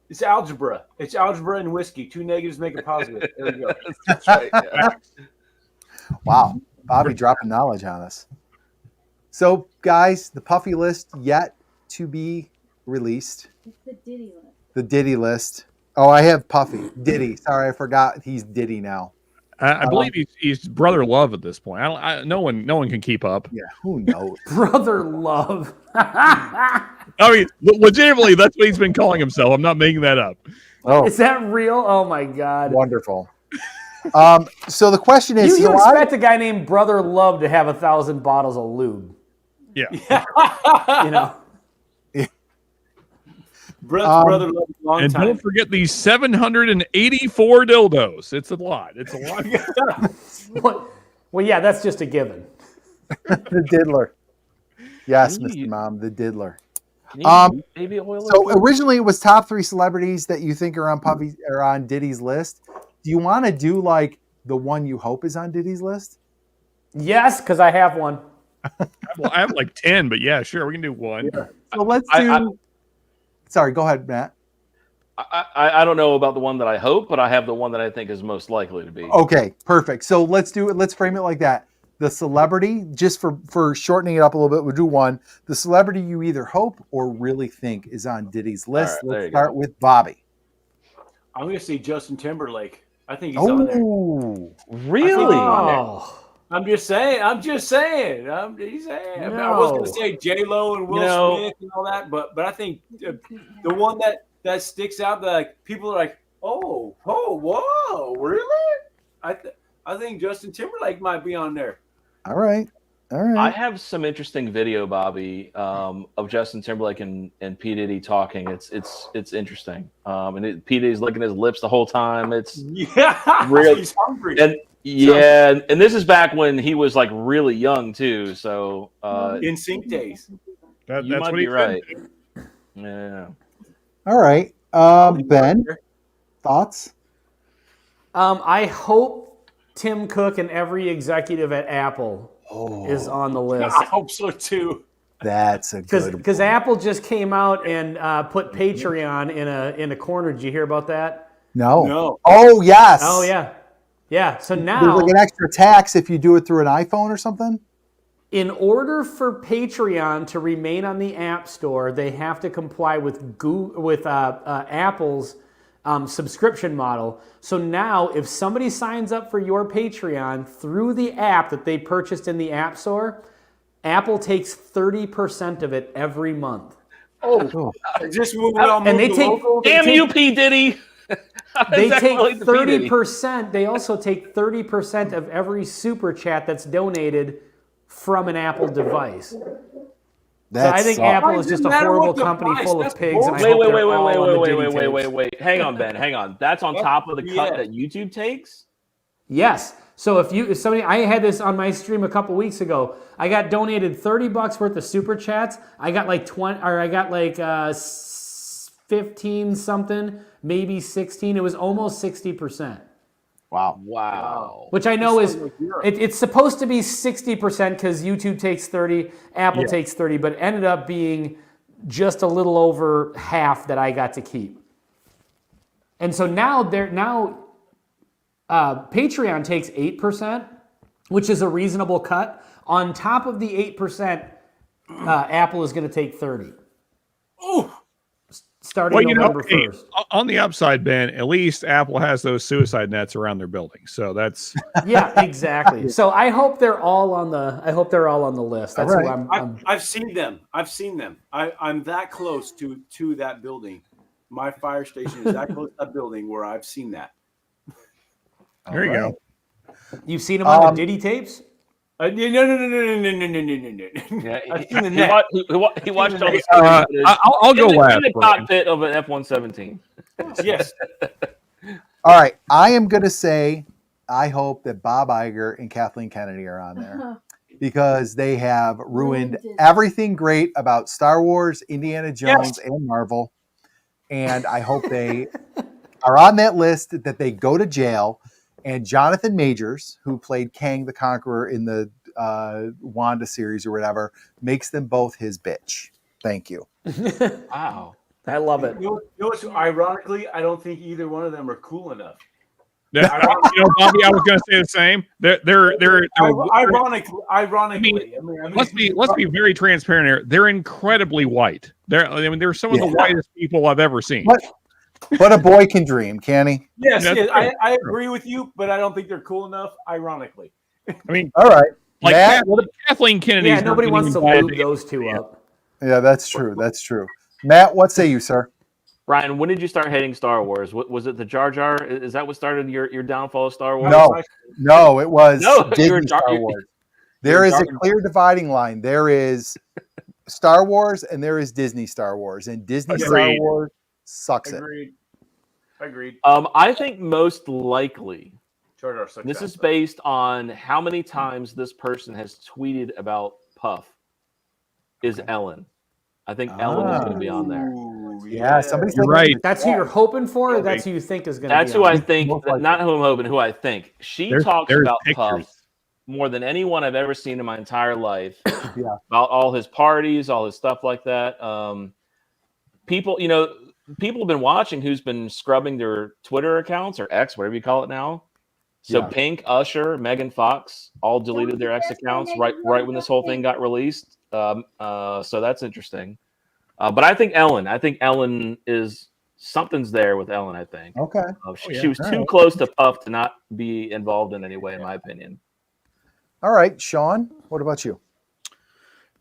Speaker 4: It's algebra. It's algebra and whiskey. 2 negatives make a positive. There we go.
Speaker 5: That's right. Yeah.
Speaker 1: Wow. Bobby dropping knowledge on us. So, guys, the Puffy list yet to be released.
Speaker 6: It's the Diddy list.
Speaker 1: The Diddy list. Oh, I have Puffy. Diddy. Sorry, I forgot. He's Diddy now.
Speaker 2: I believe he's brother love at this point. No one can keep up.
Speaker 1: Yeah, who knows?
Speaker 3: Brother love.
Speaker 2: I mean, legitimately, that's what he's been calling himself. I'm not making that up.
Speaker 1: Oh,
Speaker 3: Is that real? Oh my God.
Speaker 1: wonderful. So the question is,
Speaker 3: You expect a guy named Brother Love to have 1,000 bottles of lube.
Speaker 2: Yeah.
Speaker 3: You know?
Speaker 4: Brother love a long
Speaker 2: And
Speaker 4: time.
Speaker 2: don't forget these 784 dildos. It's a lot. It's a lot.
Speaker 3: Well, yeah, that's just a given.
Speaker 1: the diddler. Yes,
Speaker 5: Can you-
Speaker 1: Mr. Mom, the diddler.
Speaker 5: Can you use baby oil?
Speaker 1: So originally it was top 3 celebrities that you think are on Puffy or on Diddy's list. Do you want to do like the one you hope is on Diddy's list?
Speaker 3: Yes, because I have one.
Speaker 2: Well, I have like 10, but yeah, sure, we can do one.
Speaker 1: So let's do. Sorry, go ahead, Matt.
Speaker 5: I don't know about the one that I hope, but I have the one that I think is most likely to be.
Speaker 1: Okay, perfect. So let's do it. Let's frame it like that. The celebrity, just for shortening it up a little bit, we'll do one. The celebrity you either hope or really think is on Diddy's list.
Speaker 5: All right,
Speaker 1: Let's start with Bobby.
Speaker 4: I'm going to say Justin Timberlake. I think he's on there.
Speaker 1: Oh,
Speaker 5: Really?
Speaker 3: Oh.
Speaker 4: I'm just saying. He's saying. I was going to say J-Lo and Will Smith and all that, but I think the one that sticks out, that like people are like, oh, whoa, really? I think Justin Timberlake might be on there.
Speaker 1: all right.
Speaker 5: I have some interesting video, Bobby, of Justin Timberlake and P. Diddy talking. It's interesting. And P. Diddy's licking his lips the whole time. It's real.
Speaker 4: He's hungry.
Speaker 5: And yeah, and this is back when he was like really young too. So
Speaker 4: In sync days.
Speaker 5: you
Speaker 2: That's
Speaker 5: might
Speaker 2: what
Speaker 5: be
Speaker 2: he
Speaker 5: right.
Speaker 2: said.
Speaker 5: Yeah.
Speaker 1: All right. Ben, thoughts?
Speaker 3: I hope Tim Cook and every executive at Apple is on the list.
Speaker 4: I hope so too.
Speaker 1: That's a good
Speaker 3: Because
Speaker 1: one.
Speaker 3: Apple just came out and put Patreon in a corner. Did you hear about that?
Speaker 4: No.
Speaker 1: Oh, yes.
Speaker 3: Oh yeah. So
Speaker 1: There's
Speaker 3: now,
Speaker 1: like an extra tax if you do it through an iPhone or something.
Speaker 3: in order for Patreon to remain on the App Store, they have to comply with Apple's subscription model. So now, if somebody signs up for your Patreon through the app that they purchased in the App Store, Apple takes 30% of it every month.
Speaker 4: Oh, just move it on.
Speaker 3: And they take
Speaker 5: Damn you, P. Diddy.
Speaker 3: They
Speaker 5: That
Speaker 3: take
Speaker 5: relates to P. Diddy.
Speaker 3: 30%. They also take 30% of every super chat that's donated from an Apple device. So I think Apple is just a horrible company full of pigs. And I hope they're all on the Diddy tapes.
Speaker 5: Wait. Hang on, Ben. Hang on. That's on top of the cut that YouTube takes?
Speaker 3: Yes. So if somebody, I had this on my stream a couple weeks ago. I got donated $30 worth of super chats. I got like 15 something, maybe 16. It was almost 60%.
Speaker 5: Wow.
Speaker 3: Which I know is it's supposed to be 60% because YouTube takes 30, Apple takes 30, but it ended up being just a little over half that I got to keep. And so now Patreon takes 8%, which is a reasonable cut. On top of the 8%, Apple is going to take 30.
Speaker 4: Oh,
Speaker 3: starting November 1st.
Speaker 2: On the upside, Ben, at least Apple has those suicide nets around their building. So that's
Speaker 3: yeah, exactly. So I hope they're all on the list. That's
Speaker 1: right.
Speaker 3: who
Speaker 4: I've seen them. I'm that close to that building. My fire station is that close to that building where I've seen that.
Speaker 2: there you go.
Speaker 3: You've seen them on the Diddy tapes?
Speaker 4: No.
Speaker 5: Yeah,
Speaker 4: I've seen the net.
Speaker 5: he watched all the
Speaker 2: I'll go last.
Speaker 5: in the cockpit of an F-117.
Speaker 4: Yes.
Speaker 1: All right. I am going to say I hope that Bob Iger and Kathleen Kennedy are on there because they have ruined everything great about Star Wars, Indiana Jones, and Marvel. And I hope they are on that list, that they go to jail. And Jonathan Majors, who played Kang the Conqueror in the Wanda series or whatever, makes them both his bitch. Thank you.
Speaker 5: Wow.
Speaker 3: I love it.
Speaker 4: You know what's ironically, I don't think either one of them are cool enough.
Speaker 2: Bobby, I was going to say the same. They're
Speaker 4: ironically.
Speaker 2: let's be very transparent here. They're incredibly white. They're some of the whitest people I've ever seen.
Speaker 1: But a boy can dream, can he?
Speaker 4: Yes, I agree with you, but I don't think they're cool enough. Ironically,
Speaker 2: I mean,
Speaker 1: all right,
Speaker 2: like
Speaker 1: Matt,
Speaker 2: Kathleen Kennedy.
Speaker 3: Yeah, nobody wants to lube those two up.
Speaker 1: Yeah, that's true. That's true. Matt, what say you, sir?
Speaker 5: Ryan, when did you start hating Star Wars? Was it the Jar Jar? Is that what started your downfall of Star Wars?
Speaker 1: No, it was Disney
Speaker 5: Star
Speaker 1: Wars. There is a clear dividing line. There is Star Wars and there is Disney Star Wars, and Disney Star Wars sucks it.
Speaker 4: Agreed.
Speaker 5: I think most likely
Speaker 4: Jar Jar sucks
Speaker 5: this
Speaker 4: ass,
Speaker 5: is based on how many times this person has tweeted about Puff. Is Ellen? I think Ellen is going to be on there.
Speaker 1: Yeah, somebody said
Speaker 2: right.
Speaker 3: That's who you're hoping for, or that's who you think is going to be
Speaker 5: That's who
Speaker 3: on?
Speaker 5: I think, not who I'm hoping, who I think. She talks about Puff more than anyone I've ever seen in my entire life. About all his parties, all his stuff like that. People have been watching who's been scrubbing their Twitter accounts or X, whatever you call it now. So Pink, Usher, Megan Fox all deleted their X accounts right when this whole thing got released. So that's interesting. But I think Ellen is something's there with Ellen. I think.
Speaker 1: Okay.
Speaker 5: She was too close to Puff to not be involved in any way, in my opinion.
Speaker 1: All right, Sean. What about you?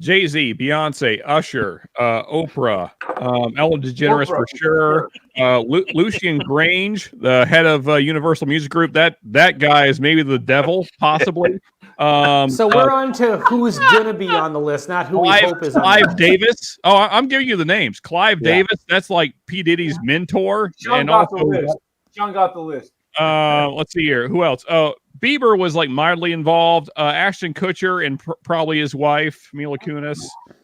Speaker 2: Jay-Z, Beyonce, Usher, Oprah, Ellen DeGeneres for sure. Lucian Grange, the head of Universal Music Group. That guy is maybe the devil, possibly.
Speaker 3: So we're on to who's going to be on the list, not who we hope is on the list.
Speaker 2: Clive Davis. Oh, I'm giving you the names. Clive Davis. That's like P. Diddy's mentor.
Speaker 4: Sean got the list.
Speaker 2: Let's see here. Who else? Oh, Bieber was like mildly involved. Ashton Kutcher and probably his wife, Mila Kunis.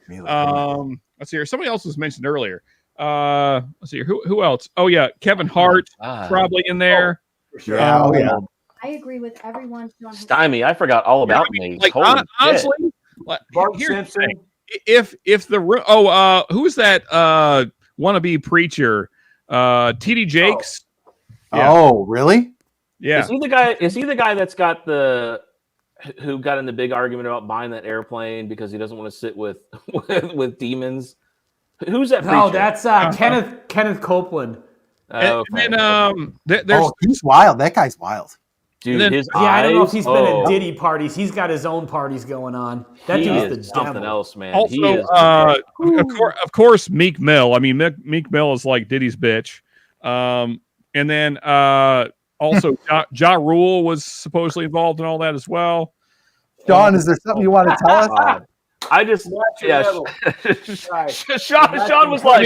Speaker 2: Let's see here. Somebody else was mentioned earlier. Let's see here. Who else? Oh yeah, Kevin Hart probably in there.
Speaker 1: For sure.
Speaker 6: I agree with everyone.
Speaker 5: Stymie, I forgot all about me.
Speaker 2: Like,
Speaker 5: Holy
Speaker 2: honestly,
Speaker 4: Bart
Speaker 2: here's the
Speaker 4: Simpson.
Speaker 2: thing. If the who's that wannabe preacher? TD Jakes. Yeah.
Speaker 1: Oh, really?
Speaker 2: Yeah.
Speaker 5: Is he the guy that's got who got in the big argument about buying that airplane because he doesn't want to sit with demons? Who's that preacher?
Speaker 3: No, that's Kenneth Copeland.
Speaker 5: Okay.
Speaker 2: And then there's
Speaker 1: he's wild. That guy's wild.
Speaker 5: Dude,
Speaker 2: then-
Speaker 5: his
Speaker 3: Yeah, I don't know if
Speaker 5: eyes,
Speaker 3: he's been at Diddy parties. He's got his own parties going on. That
Speaker 5: he
Speaker 3: dude's
Speaker 5: is
Speaker 3: the
Speaker 5: something
Speaker 3: devil.
Speaker 5: else, man.
Speaker 2: also
Speaker 5: He is
Speaker 2: of course Meek Mill. I mean, Meek Mill is like Diddy's bitch. And then also Ja Rule was supposedly involved in all that as well.
Speaker 1: Sean, is there something you want to tell us?
Speaker 5: I just Sean was
Speaker 2: I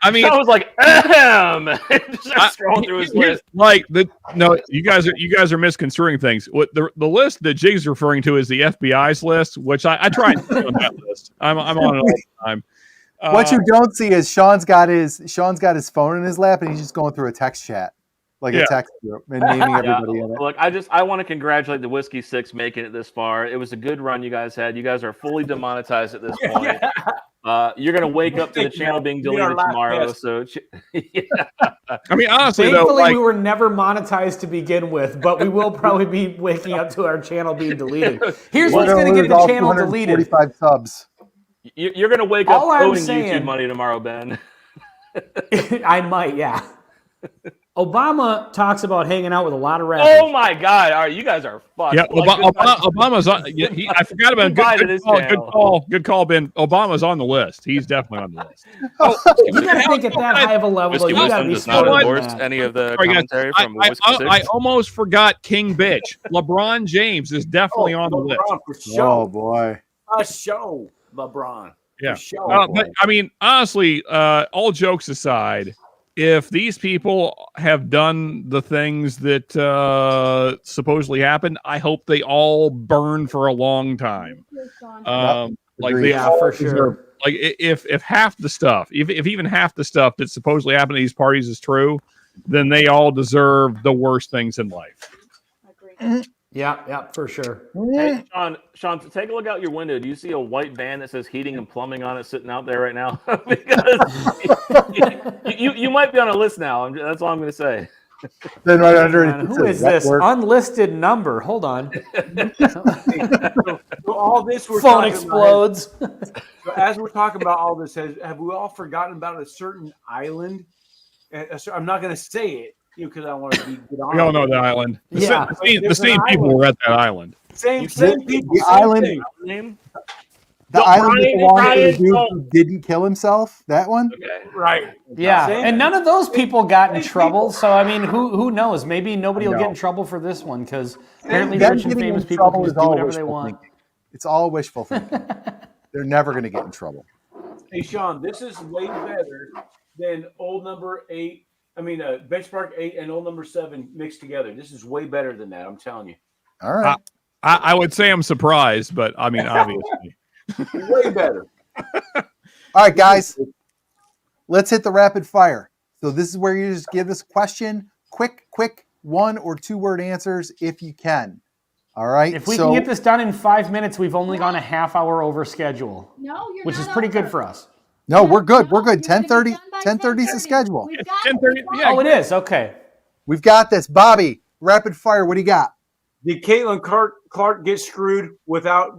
Speaker 5: like,
Speaker 2: mean,
Speaker 5: Sean was like, ahem. Just scrolling through his list.
Speaker 2: Like you guys are misconstruing things. What the list that Jig's referring to is the FBI's list, which I try and stay on that list. I'm on it all the time.
Speaker 1: What you don't see is Sean's got his phone in his lap and he's just going through a text chat, like a text group, and naming everybody in it.
Speaker 5: Look, I want to congratulate the Whiskey Six making it this far. It was a good run you guys had. You guys are fully demonetized at this point. You're gonna wake up to the channel being deleted tomorrow. So,
Speaker 2: I mean, honestly,
Speaker 3: thankfully,
Speaker 2: though,
Speaker 3: we were never monetized to begin with, but we will probably be waking up to our channel being deleted. Here's what's going to get the channel deleted.
Speaker 1: 45 subs.
Speaker 5: You're gonna wake up
Speaker 3: All I'm
Speaker 5: owning
Speaker 3: saying-
Speaker 5: YouTube money tomorrow, Ben.
Speaker 3: I might, yeah. Obama talks about hanging out with a lot of rappers.
Speaker 5: Oh my God! All right, you guys are fucked.
Speaker 2: yeah,
Speaker 5: Like,
Speaker 2: Obama's on. I forgot about good call, Ben. Obama's on the list. He's definitely on the list.
Speaker 3: You got to think at that high of a level.
Speaker 5: Whiskey
Speaker 3: You got to
Speaker 5: Wisdom
Speaker 3: be
Speaker 5: does not
Speaker 3: smarter than
Speaker 5: endorse
Speaker 3: that.
Speaker 5: any of the
Speaker 2: Sorry, guys.
Speaker 5: commentary from Whiskey Six.
Speaker 2: I almost forgot King Bitch. LeBron James is definitely on the list.
Speaker 4: For sure.
Speaker 1: Oh boy.
Speaker 4: A show, LeBron.
Speaker 2: Yeah.
Speaker 4: For sure.
Speaker 2: But I mean, honestly, all jokes aside, if these people have done the things that supposedly happened, I hope they all burn for a long time. Like
Speaker 1: Agreed.
Speaker 2: they all
Speaker 3: for
Speaker 2: deserve-
Speaker 3: sure.
Speaker 2: Like if half the stuff, if even half the stuff that supposedly happened at these parties is true, then they all deserve the worst things in life.
Speaker 3: Yeah, for sure.
Speaker 5: Hey, Sean, take a look out your window. Do you see a white van that says heating and plumbing on it sitting out there right now? Because you might be on a list now. That's all I'm going to say.
Speaker 1: Then right under it,
Speaker 3: Who is this unlisted number? Hold on.
Speaker 4: So all this we're
Speaker 3: Phone
Speaker 4: talking
Speaker 3: explodes.
Speaker 4: About, so as we're talking about all this, have we all forgotten about a certain island? I'm not going to say it, because I want to be good on.
Speaker 2: We all know the island. The same people were at that island.
Speaker 4: Same people.
Speaker 1: The island.
Speaker 5: Name?
Speaker 1: The island that belonged to the dude who didn't kill himself. That one.
Speaker 5: Okay.
Speaker 4: Right.
Speaker 3: Yeah,
Speaker 4: Same-
Speaker 3: and none of those people got in
Speaker 4: same
Speaker 3: trouble.
Speaker 4: people.
Speaker 3: So I mean, who knows? Maybe nobody will
Speaker 1: No.
Speaker 3: get in trouble for this one because apparently
Speaker 1: Them
Speaker 3: rich and
Speaker 1: getting in
Speaker 3: famous people
Speaker 1: trouble
Speaker 3: can
Speaker 1: is
Speaker 3: just do
Speaker 1: all
Speaker 3: whatever they
Speaker 1: wishful
Speaker 3: want.
Speaker 1: thinking. It's all wishful thinking. They're never going to get in trouble.
Speaker 4: Hey, Sean, this is way better than old number 8. I mean, Benchmark 8 and old number 7 mixed together. This is way better than that. I'm telling you.
Speaker 1: All right.
Speaker 2: I would say I'm surprised, but I mean, obviously.
Speaker 4: Way better.
Speaker 1: All right, guys. Let's hit the rapid fire. So this is where you just give us a question. Quick 1 or 2 word answers if you can. All right.
Speaker 3: If we can get this done in 5 minutes, we've only gone a half hour over schedule, which is pretty good for us.
Speaker 1: No, we're good. We're good. 10:30. 10:30 is the schedule.
Speaker 2: 10:30. Yeah.
Speaker 3: Oh, it is. Okay.
Speaker 1: We've got this. Bobby, rapid fire. What do you got?
Speaker 4: Did Caitlin Clark get screwed without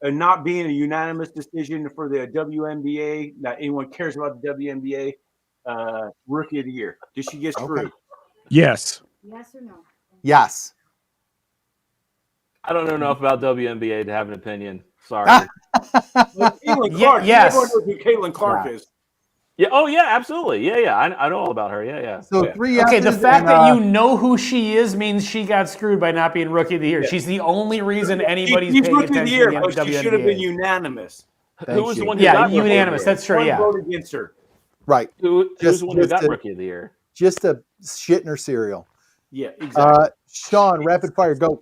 Speaker 4: not being a unanimous decision for the WNBA? Not anyone cares about the WNBA Rookie of the Year. Did she get screwed?
Speaker 2: Yes.
Speaker 6: Yes or no?
Speaker 1: Yes.
Speaker 5: I don't know enough about WNBA to have an opinion. Sorry.
Speaker 4: Caitlin Clark.
Speaker 3: Yes.
Speaker 4: Everyone knows who Caitlin Clark is.
Speaker 5: Yeah. Oh, yeah. Absolutely. Yeah. I know all about her. Yeah.
Speaker 1: So 3
Speaker 3: Okay, the
Speaker 1: yeses
Speaker 3: fact
Speaker 1: and,
Speaker 3: that you know who she is means she got screwed by not being Rookie of the Year. She's the only reason anybody's
Speaker 4: She's
Speaker 3: paying
Speaker 4: Rookie of the
Speaker 3: attention
Speaker 4: Year,
Speaker 3: to
Speaker 4: but
Speaker 3: the
Speaker 4: she should have been
Speaker 3: WNBA.
Speaker 4: unanimous.
Speaker 5: Who was the one who
Speaker 3: Yeah,
Speaker 5: got Rookie of the
Speaker 3: unanimous.
Speaker 5: Year?
Speaker 3: That's true.
Speaker 4: One
Speaker 3: Yeah.
Speaker 4: vote against her.
Speaker 1: right.
Speaker 5: Who was
Speaker 1: Just-
Speaker 5: the one who
Speaker 1: just
Speaker 5: got
Speaker 1: to-
Speaker 5: Rookie of the Year?
Speaker 1: Just a shit in her cereal.
Speaker 4: Yeah, exactly.
Speaker 1: Sean, rapid fire. Go.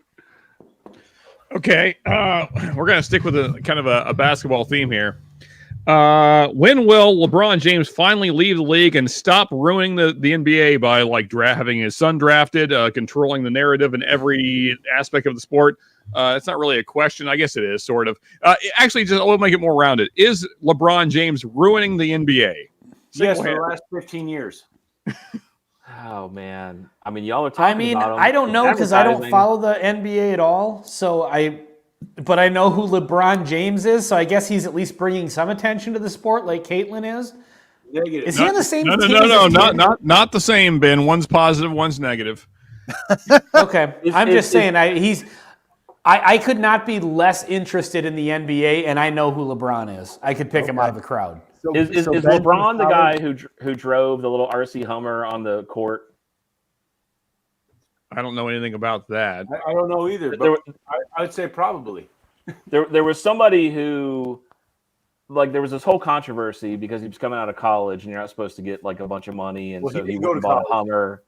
Speaker 2: Okay. We're gonna stick with a kind of a basketball theme here. When will LeBron James finally leave the league and stop ruining the NBA by like having his son drafted, controlling the narrative in every aspect of the sport? It's not really a question. I guess it is sort of. Actually, just I'll make it more rounded. Is LeBron James ruining the NBA?
Speaker 4: Yes, for the last 15 years.
Speaker 5: Oh man, I mean, y'all are talking about him.
Speaker 3: I don't know because I don't follow the NBA at all. But I know who LeBron James is, so I guess he's at least bringing some attention to the sport, like Caitlyn is.
Speaker 4: Negative.
Speaker 3: Is he on the same team?
Speaker 2: No, not the same, Ben. One's positive, one's negative.
Speaker 3: Okay, I'm just saying I could not be less interested in the NBA, and I know who LeBron is. I could pick him out of the crowd.
Speaker 5: Is LeBron the guy who drove the little RC Hummer on the court?
Speaker 2: I don't know anything about that.
Speaker 4: I don't know either, but I would say probably.
Speaker 5: There was somebody who, like, there was this whole controversy because he was coming out of college and you're not supposed to get like a bunch of money, and so he bought a Hummer.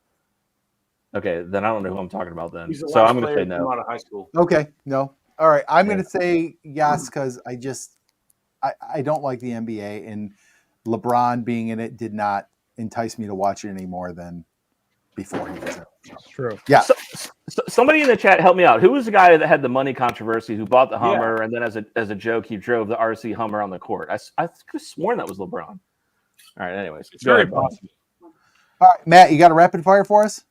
Speaker 5: Okay, then I don't know who I'm talking about then. So I'm going to say no.
Speaker 4: Out of high school.
Speaker 1: Okay, no. All right, I'm going to say yes because I don't like the NBA, and LeBron being in it did not entice me to watch it any more than before he was in it.
Speaker 2: That's true.
Speaker 1: Yeah.
Speaker 5: So somebody in the chat, help me out. Who was the guy that had the money controversy who bought the Hummer and then as a joke he drove the RC Hummer on the court? I could have sworn that was LeBron. All right. Anyways,
Speaker 2: it's very possible.
Speaker 1: All right, Matt, you got a rapid fire for us?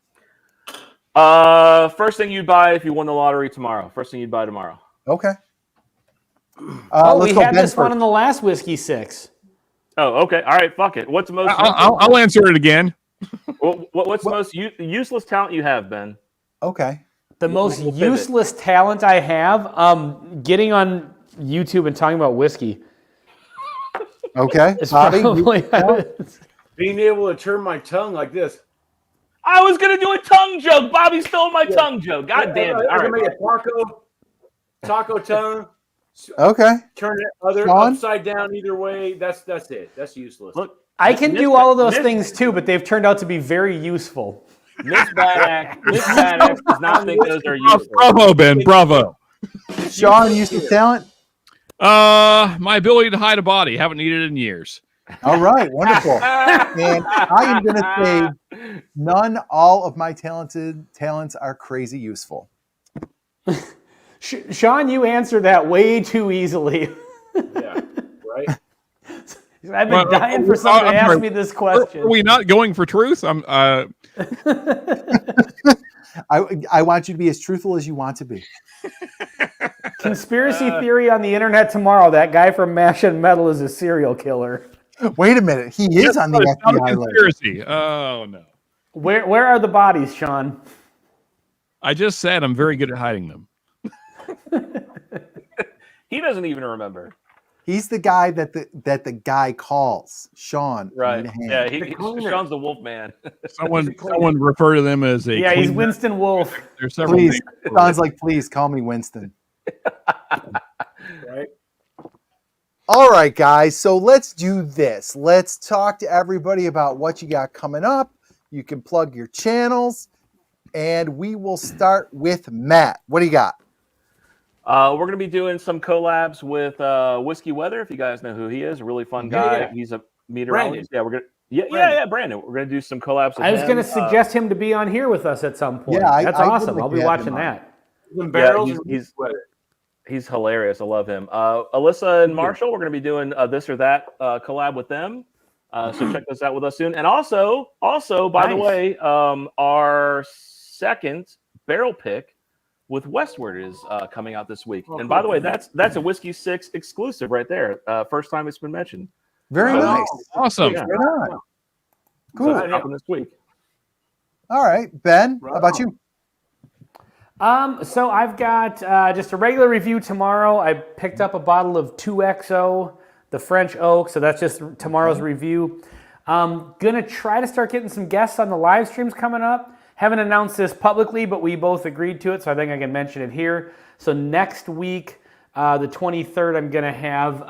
Speaker 5: First thing you'd buy if you won the lottery tomorrow. First thing you'd buy tomorrow.
Speaker 1: Okay.
Speaker 3: We had this one in the last Whiskey 6.
Speaker 5: Oh, okay. All right. Fuck it. What's the most?
Speaker 2: I'll answer it again.
Speaker 5: What's the most useless talent you have, Ben?
Speaker 1: Okay.
Speaker 3: The most useless talent I have, getting on YouTube and talking about whiskey.
Speaker 1: Okay. Bobby,
Speaker 4: being able to turn my tongue like this.
Speaker 5: I was gonna do a tongue joke. Bobby stole my tongue joke. God damn it! All right,
Speaker 4: make a taco tongue.
Speaker 1: Okay.
Speaker 4: Turn it upside down either way. That's it. That's useless.
Speaker 5: Look,
Speaker 3: I can do all of those things too, but they've turned out to be very useful.
Speaker 5: Miss Badax does not think those are useful.
Speaker 2: Bravo, Ben. Bravo.
Speaker 1: Sean, useless talent?
Speaker 2: My ability to hide a body. Haven't needed it in years.
Speaker 1: All right, wonderful. And I am going to say all of my talents are crazy useful.
Speaker 3: Sean, you answered that way too easily.
Speaker 4: Yeah, right?
Speaker 3: I've been dying for someone to ask me this question.
Speaker 2: Are we not going for truth?
Speaker 1: I want you to be as truthful as you want to be.
Speaker 3: Conspiracy theory on the internet tomorrow. That guy from Mash and Metal is a serial killer.
Speaker 1: Wait a minute. He is on the FBI
Speaker 2: conspiracy. Oh, no.
Speaker 3: Where are the bodies, Sean?
Speaker 2: I just said I'm very good at hiding them.
Speaker 5: He doesn't even remember.
Speaker 1: He's the guy that the guy calls Sean.
Speaker 5: Right. Yeah, Sean's the wolf man.
Speaker 2: Someone refer to them as a
Speaker 3: he's Winston Wolf.
Speaker 2: There's several
Speaker 1: please, sounds like please call me Winston.
Speaker 4: Right.
Speaker 1: All right, guys. So let's do this. Let's talk to everybody about what you got coming up. You can plug your channels, and we will start with Matt. What do you got?
Speaker 5: We're going to be doing some collabs with Whiskey Weather. If you guys know who he is, a really fun guy.
Speaker 4: Yeah.
Speaker 5: He's a meteorologist. Yeah, we're gonna Brandon. We're gonna do some collabs.
Speaker 3: I was going to suggest him to be on here with us at some point.
Speaker 1: Yeah,
Speaker 3: that's awesome. I'll be watching that.
Speaker 5: He's hilarious. I love him. Alyssa and Marshall, we're going to be doing this or that collab with them. So check this out with us soon. And also, by the way, our second barrel pick with Westward is coming out this week. And by the way, that's a Whiskey 6 exclusive right there. First time it's been mentioned.
Speaker 1: Very nice.
Speaker 2: Awesome.
Speaker 1: Yeah. Cool.
Speaker 5: So happened this week.
Speaker 1: All right, Ben, how about you?
Speaker 3: So I've got just a regular review tomorrow. I picked up a bottle of 2XO, the French oak. So that's just tomorrow's review. Gonna try to start getting some guests on the live streams coming up. Haven't announced this publicly, but we both agreed to it, so I think I can mention it here. So next week, the 23rd, I'm going to have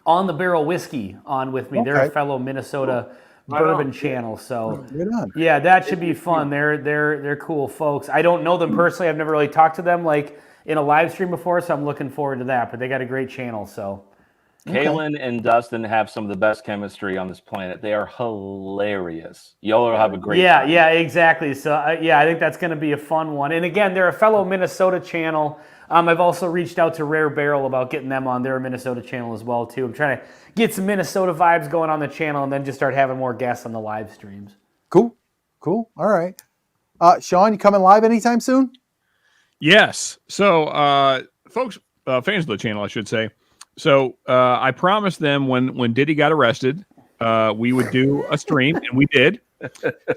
Speaker 3: On the Barrel Whiskey on with me. Okay. They're a fellow Minnesota bourbon channel, so yeah, that should be fun. They're cool folks. I don't know them personally. I've never really talked to them like in a live stream before, so I'm looking forward to that. But they got a great channel, so
Speaker 5: Kaylin and Dustin have some of the best chemistry on this planet. They are hilarious. Y'all will have a great time.
Speaker 3: Yeah, exactly. So, I think that's going to be a fun one. And again, they're a fellow Minnesota channel. I've also reached out to Rare Barrel about getting them on their Minnesota channel as well, too. I'm trying to get some Minnesota vibes going on the channel and then just start having more guests on the live streams.
Speaker 1: Cool. All right. Sean, you coming live anytime soon?
Speaker 2: Yes. So, folks, fans of the channel, I should say. So I promised them when Diddy got arrested, we would do a stream, and we did.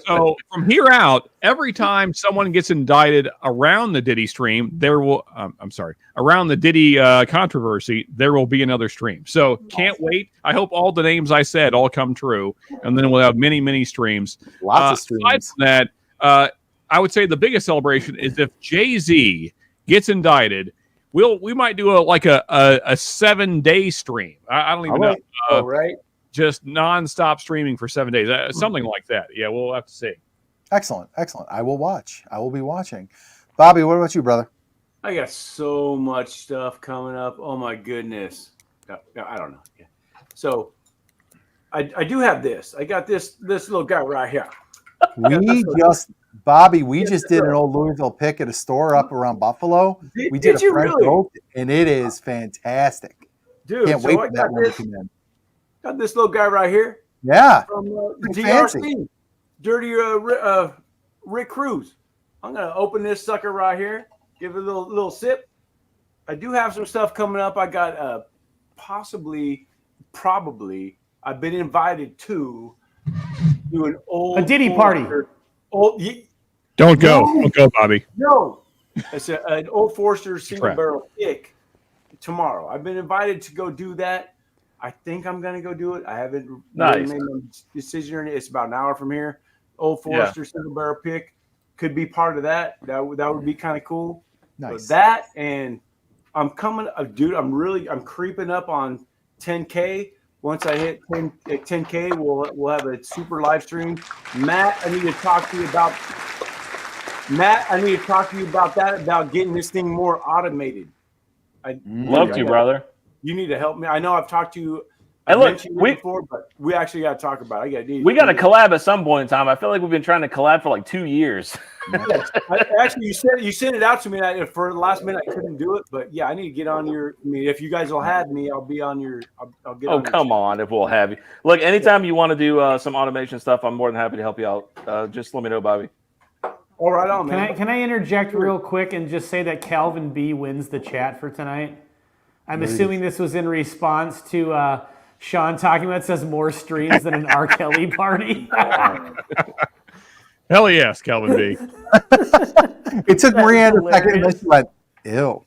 Speaker 2: So from here out, every time someone gets indicted around the Diddy stream, around the Diddy controversy, there will be another stream. So can't wait. I hope all the names I said all come true, and then we'll have many, many streams.
Speaker 1: Lots of streams.
Speaker 2: Aside from that, I would say the biggest celebration is if Jay-Z gets indicted. We might do a 7-day stream. I don't even know.
Speaker 4: Right.
Speaker 2: Just nonstop streaming for 7 days, something like that. Yeah, we'll have to see.
Speaker 1: Excellent. I will watch. I will be watching. Bobby, what about you, brother?
Speaker 4: I got so much stuff coming up. Oh my goodness. I don't know. Yeah. So I do have this. I got this little guy right here.
Speaker 1: We just did an old Louisville pick at a store up around Buffalo. We did a French oak, and it is fantastic.
Speaker 4: Dude,
Speaker 1: can't wait for that one to come in.
Speaker 4: Got this little guy right here.
Speaker 1: Yeah.
Speaker 4: From
Speaker 1: Pretty
Speaker 4: DRC.
Speaker 1: fancy.
Speaker 4: Dirty Rick Cruz. I'm going to open this sucker right here. Give it a little sip. I do have some stuff coming up. I got probably, I've been invited to do an old...
Speaker 3: A Diddy party.
Speaker 2: Don't go, Bobby.
Speaker 4: No. It's an Old Forester single barrel pick tomorrow. I've been invited to go do that. I think I'm going to go do it. I haven't really made a decision. It's about an hour from here. Old Forester single barrel pick could be part of that. That would be kind of cool.
Speaker 1: Nice.
Speaker 4: So that, and I'm coming, dude. I'm creeping up on 10K. Once I hit 10K, we'll have a super live stream. Matt, I need to talk to you about that, about getting this thing more automated.
Speaker 5: Love to, brother.
Speaker 4: You need to help me. I know I've talked to you. Before, but we actually got to talk about it.
Speaker 5: We got to collab at some point in time. I feel like we've been trying to collab for like 2 years.
Speaker 4: Yes. Actually, you sent it out to me. For the last minute, I couldn't do it. But yeah, I need to get on your. I mean, if you guys will have me, I'll be on your. I'll get.
Speaker 5: Oh, come on! If we'll have you. Look, anytime you want to do some automation stuff, I'm more than happy to help you out. Just let me know, Bobby.
Speaker 4: All right, on, man.
Speaker 3: Can I interject real quick and just say that Calvin B wins the chat for tonight? I'm assuming this was in response to Sean talking about says more streams than an R. Kelly party.
Speaker 2: Hell yes, Calvin B.
Speaker 1: It took Marianne a second, and she went, ew.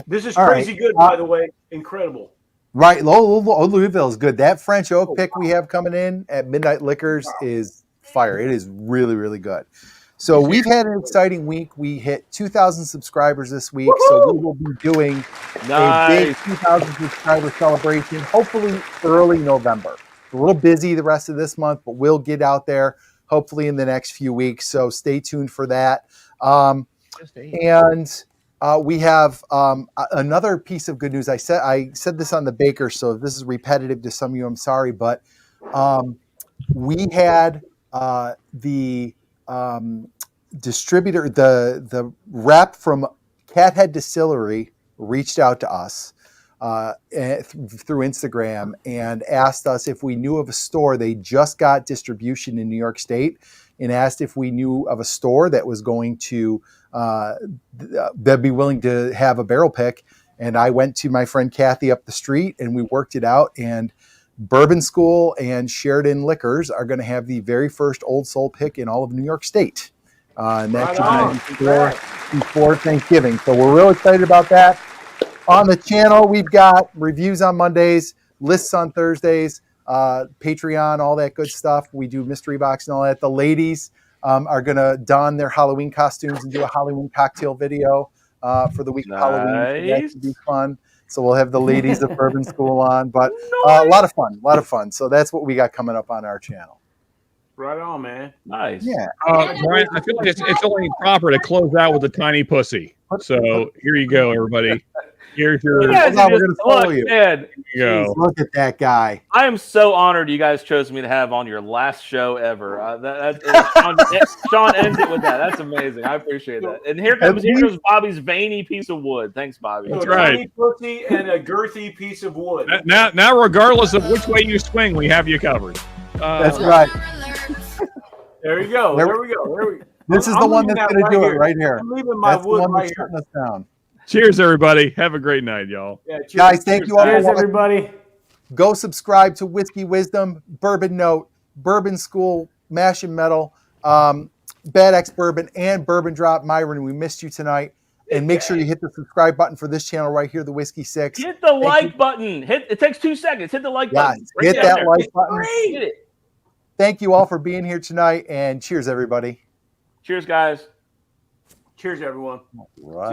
Speaker 4: This is crazy good, by the way. Incredible.
Speaker 1: Right, Louisville is good. That French oak pick we have coming in at Midnight Liquors is fire. It is really, really good. So we've had an exciting week. We hit 2,000 subscribers this week. Woo-hoo! So we will be doing a big 2,000 subscriber celebration, hopefully early November. A little busy the rest of this month, but we'll get out there hopefully in the next few weeks. So stay tuned for that. And we have another piece of good news. I said this on the Baker, so if this is repetitive to some of you, I'm sorry, but we had the distributor, the rep from Cathead Distillery reached out to us through Instagram and asked us if we knew of a store. They just got distribution in New York State and asked if we knew of a store that was going to that'd be willing to have a barrel pick. And I went to my friend Kathy up the street and we worked it out, and Bourbon School and Sheridan Liquors are going to have the very first Old Soul pick in all of New York State. And that should be before Thanksgiving. So we're real excited about that. On the channel, we've got reviews on Mondays, lists on Thursdays, Patreon, all that good stuff. We do mystery box and all that. The ladies are going to don their Halloween costumes and do a Halloween cocktail video for the week of Halloween. So that should be fun. So we'll have the ladies of Bourbon School on, but a lot of fun. So that's what we got coming up on our channel.
Speaker 4: Right on, man.
Speaker 5: Nice.
Speaker 1: Yeah.
Speaker 2: Brian, I feel like it's only proper to close out with a tiny pussy. So here you go, everybody. Here's your.
Speaker 5: You guys
Speaker 1: Hold on,
Speaker 5: are
Speaker 1: we're
Speaker 5: just,
Speaker 1: gonna follow
Speaker 5: look,
Speaker 1: you.
Speaker 5: man,
Speaker 2: You go.
Speaker 1: Look at that guy.
Speaker 5: I am so honored you guys chose me to have on your last show ever. Sean ends it with that. That's amazing. I appreciate that. And here comes Bobby's veiny piece of wood. Thanks, Bobby.
Speaker 2: That's
Speaker 4: a
Speaker 2: right.
Speaker 4: tiny pussy and a girthy piece of wood.
Speaker 2: Now, regardless of which way you swing, we have you covered.
Speaker 1: That's right.
Speaker 4: There you go. There we go.
Speaker 1: This is the one that's going to do it right here.
Speaker 4: I'm leaving my
Speaker 1: That's the
Speaker 4: wood
Speaker 1: one
Speaker 4: right
Speaker 1: that's
Speaker 4: here.
Speaker 1: shutting us down.
Speaker 2: Cheers, everybody. Have a great night, y'all.
Speaker 4: Yeah, cheers,
Speaker 1: Guys, thank you all for
Speaker 3: Cheers,
Speaker 1: watching.
Speaker 3: everybody.
Speaker 1: Go subscribe to Whiskey Wisdom, Bourbon Note, Bourbon School, Mash and Metal, Bad X Bourbon, and Bourbon Drop. Myron, we missed you tonight. And make sure you hit the subscribe button for this channel right here, the Whiskey 6.
Speaker 5: Hit the like button. It takes 2 seconds. Hit the like button.
Speaker 1: Hit that like button.
Speaker 5: Hit it.
Speaker 1: Thank you all for being here tonight, and cheers, everybody.
Speaker 5: Cheers, guys.
Speaker 4: Cheers, everyone.
Speaker 1: Right.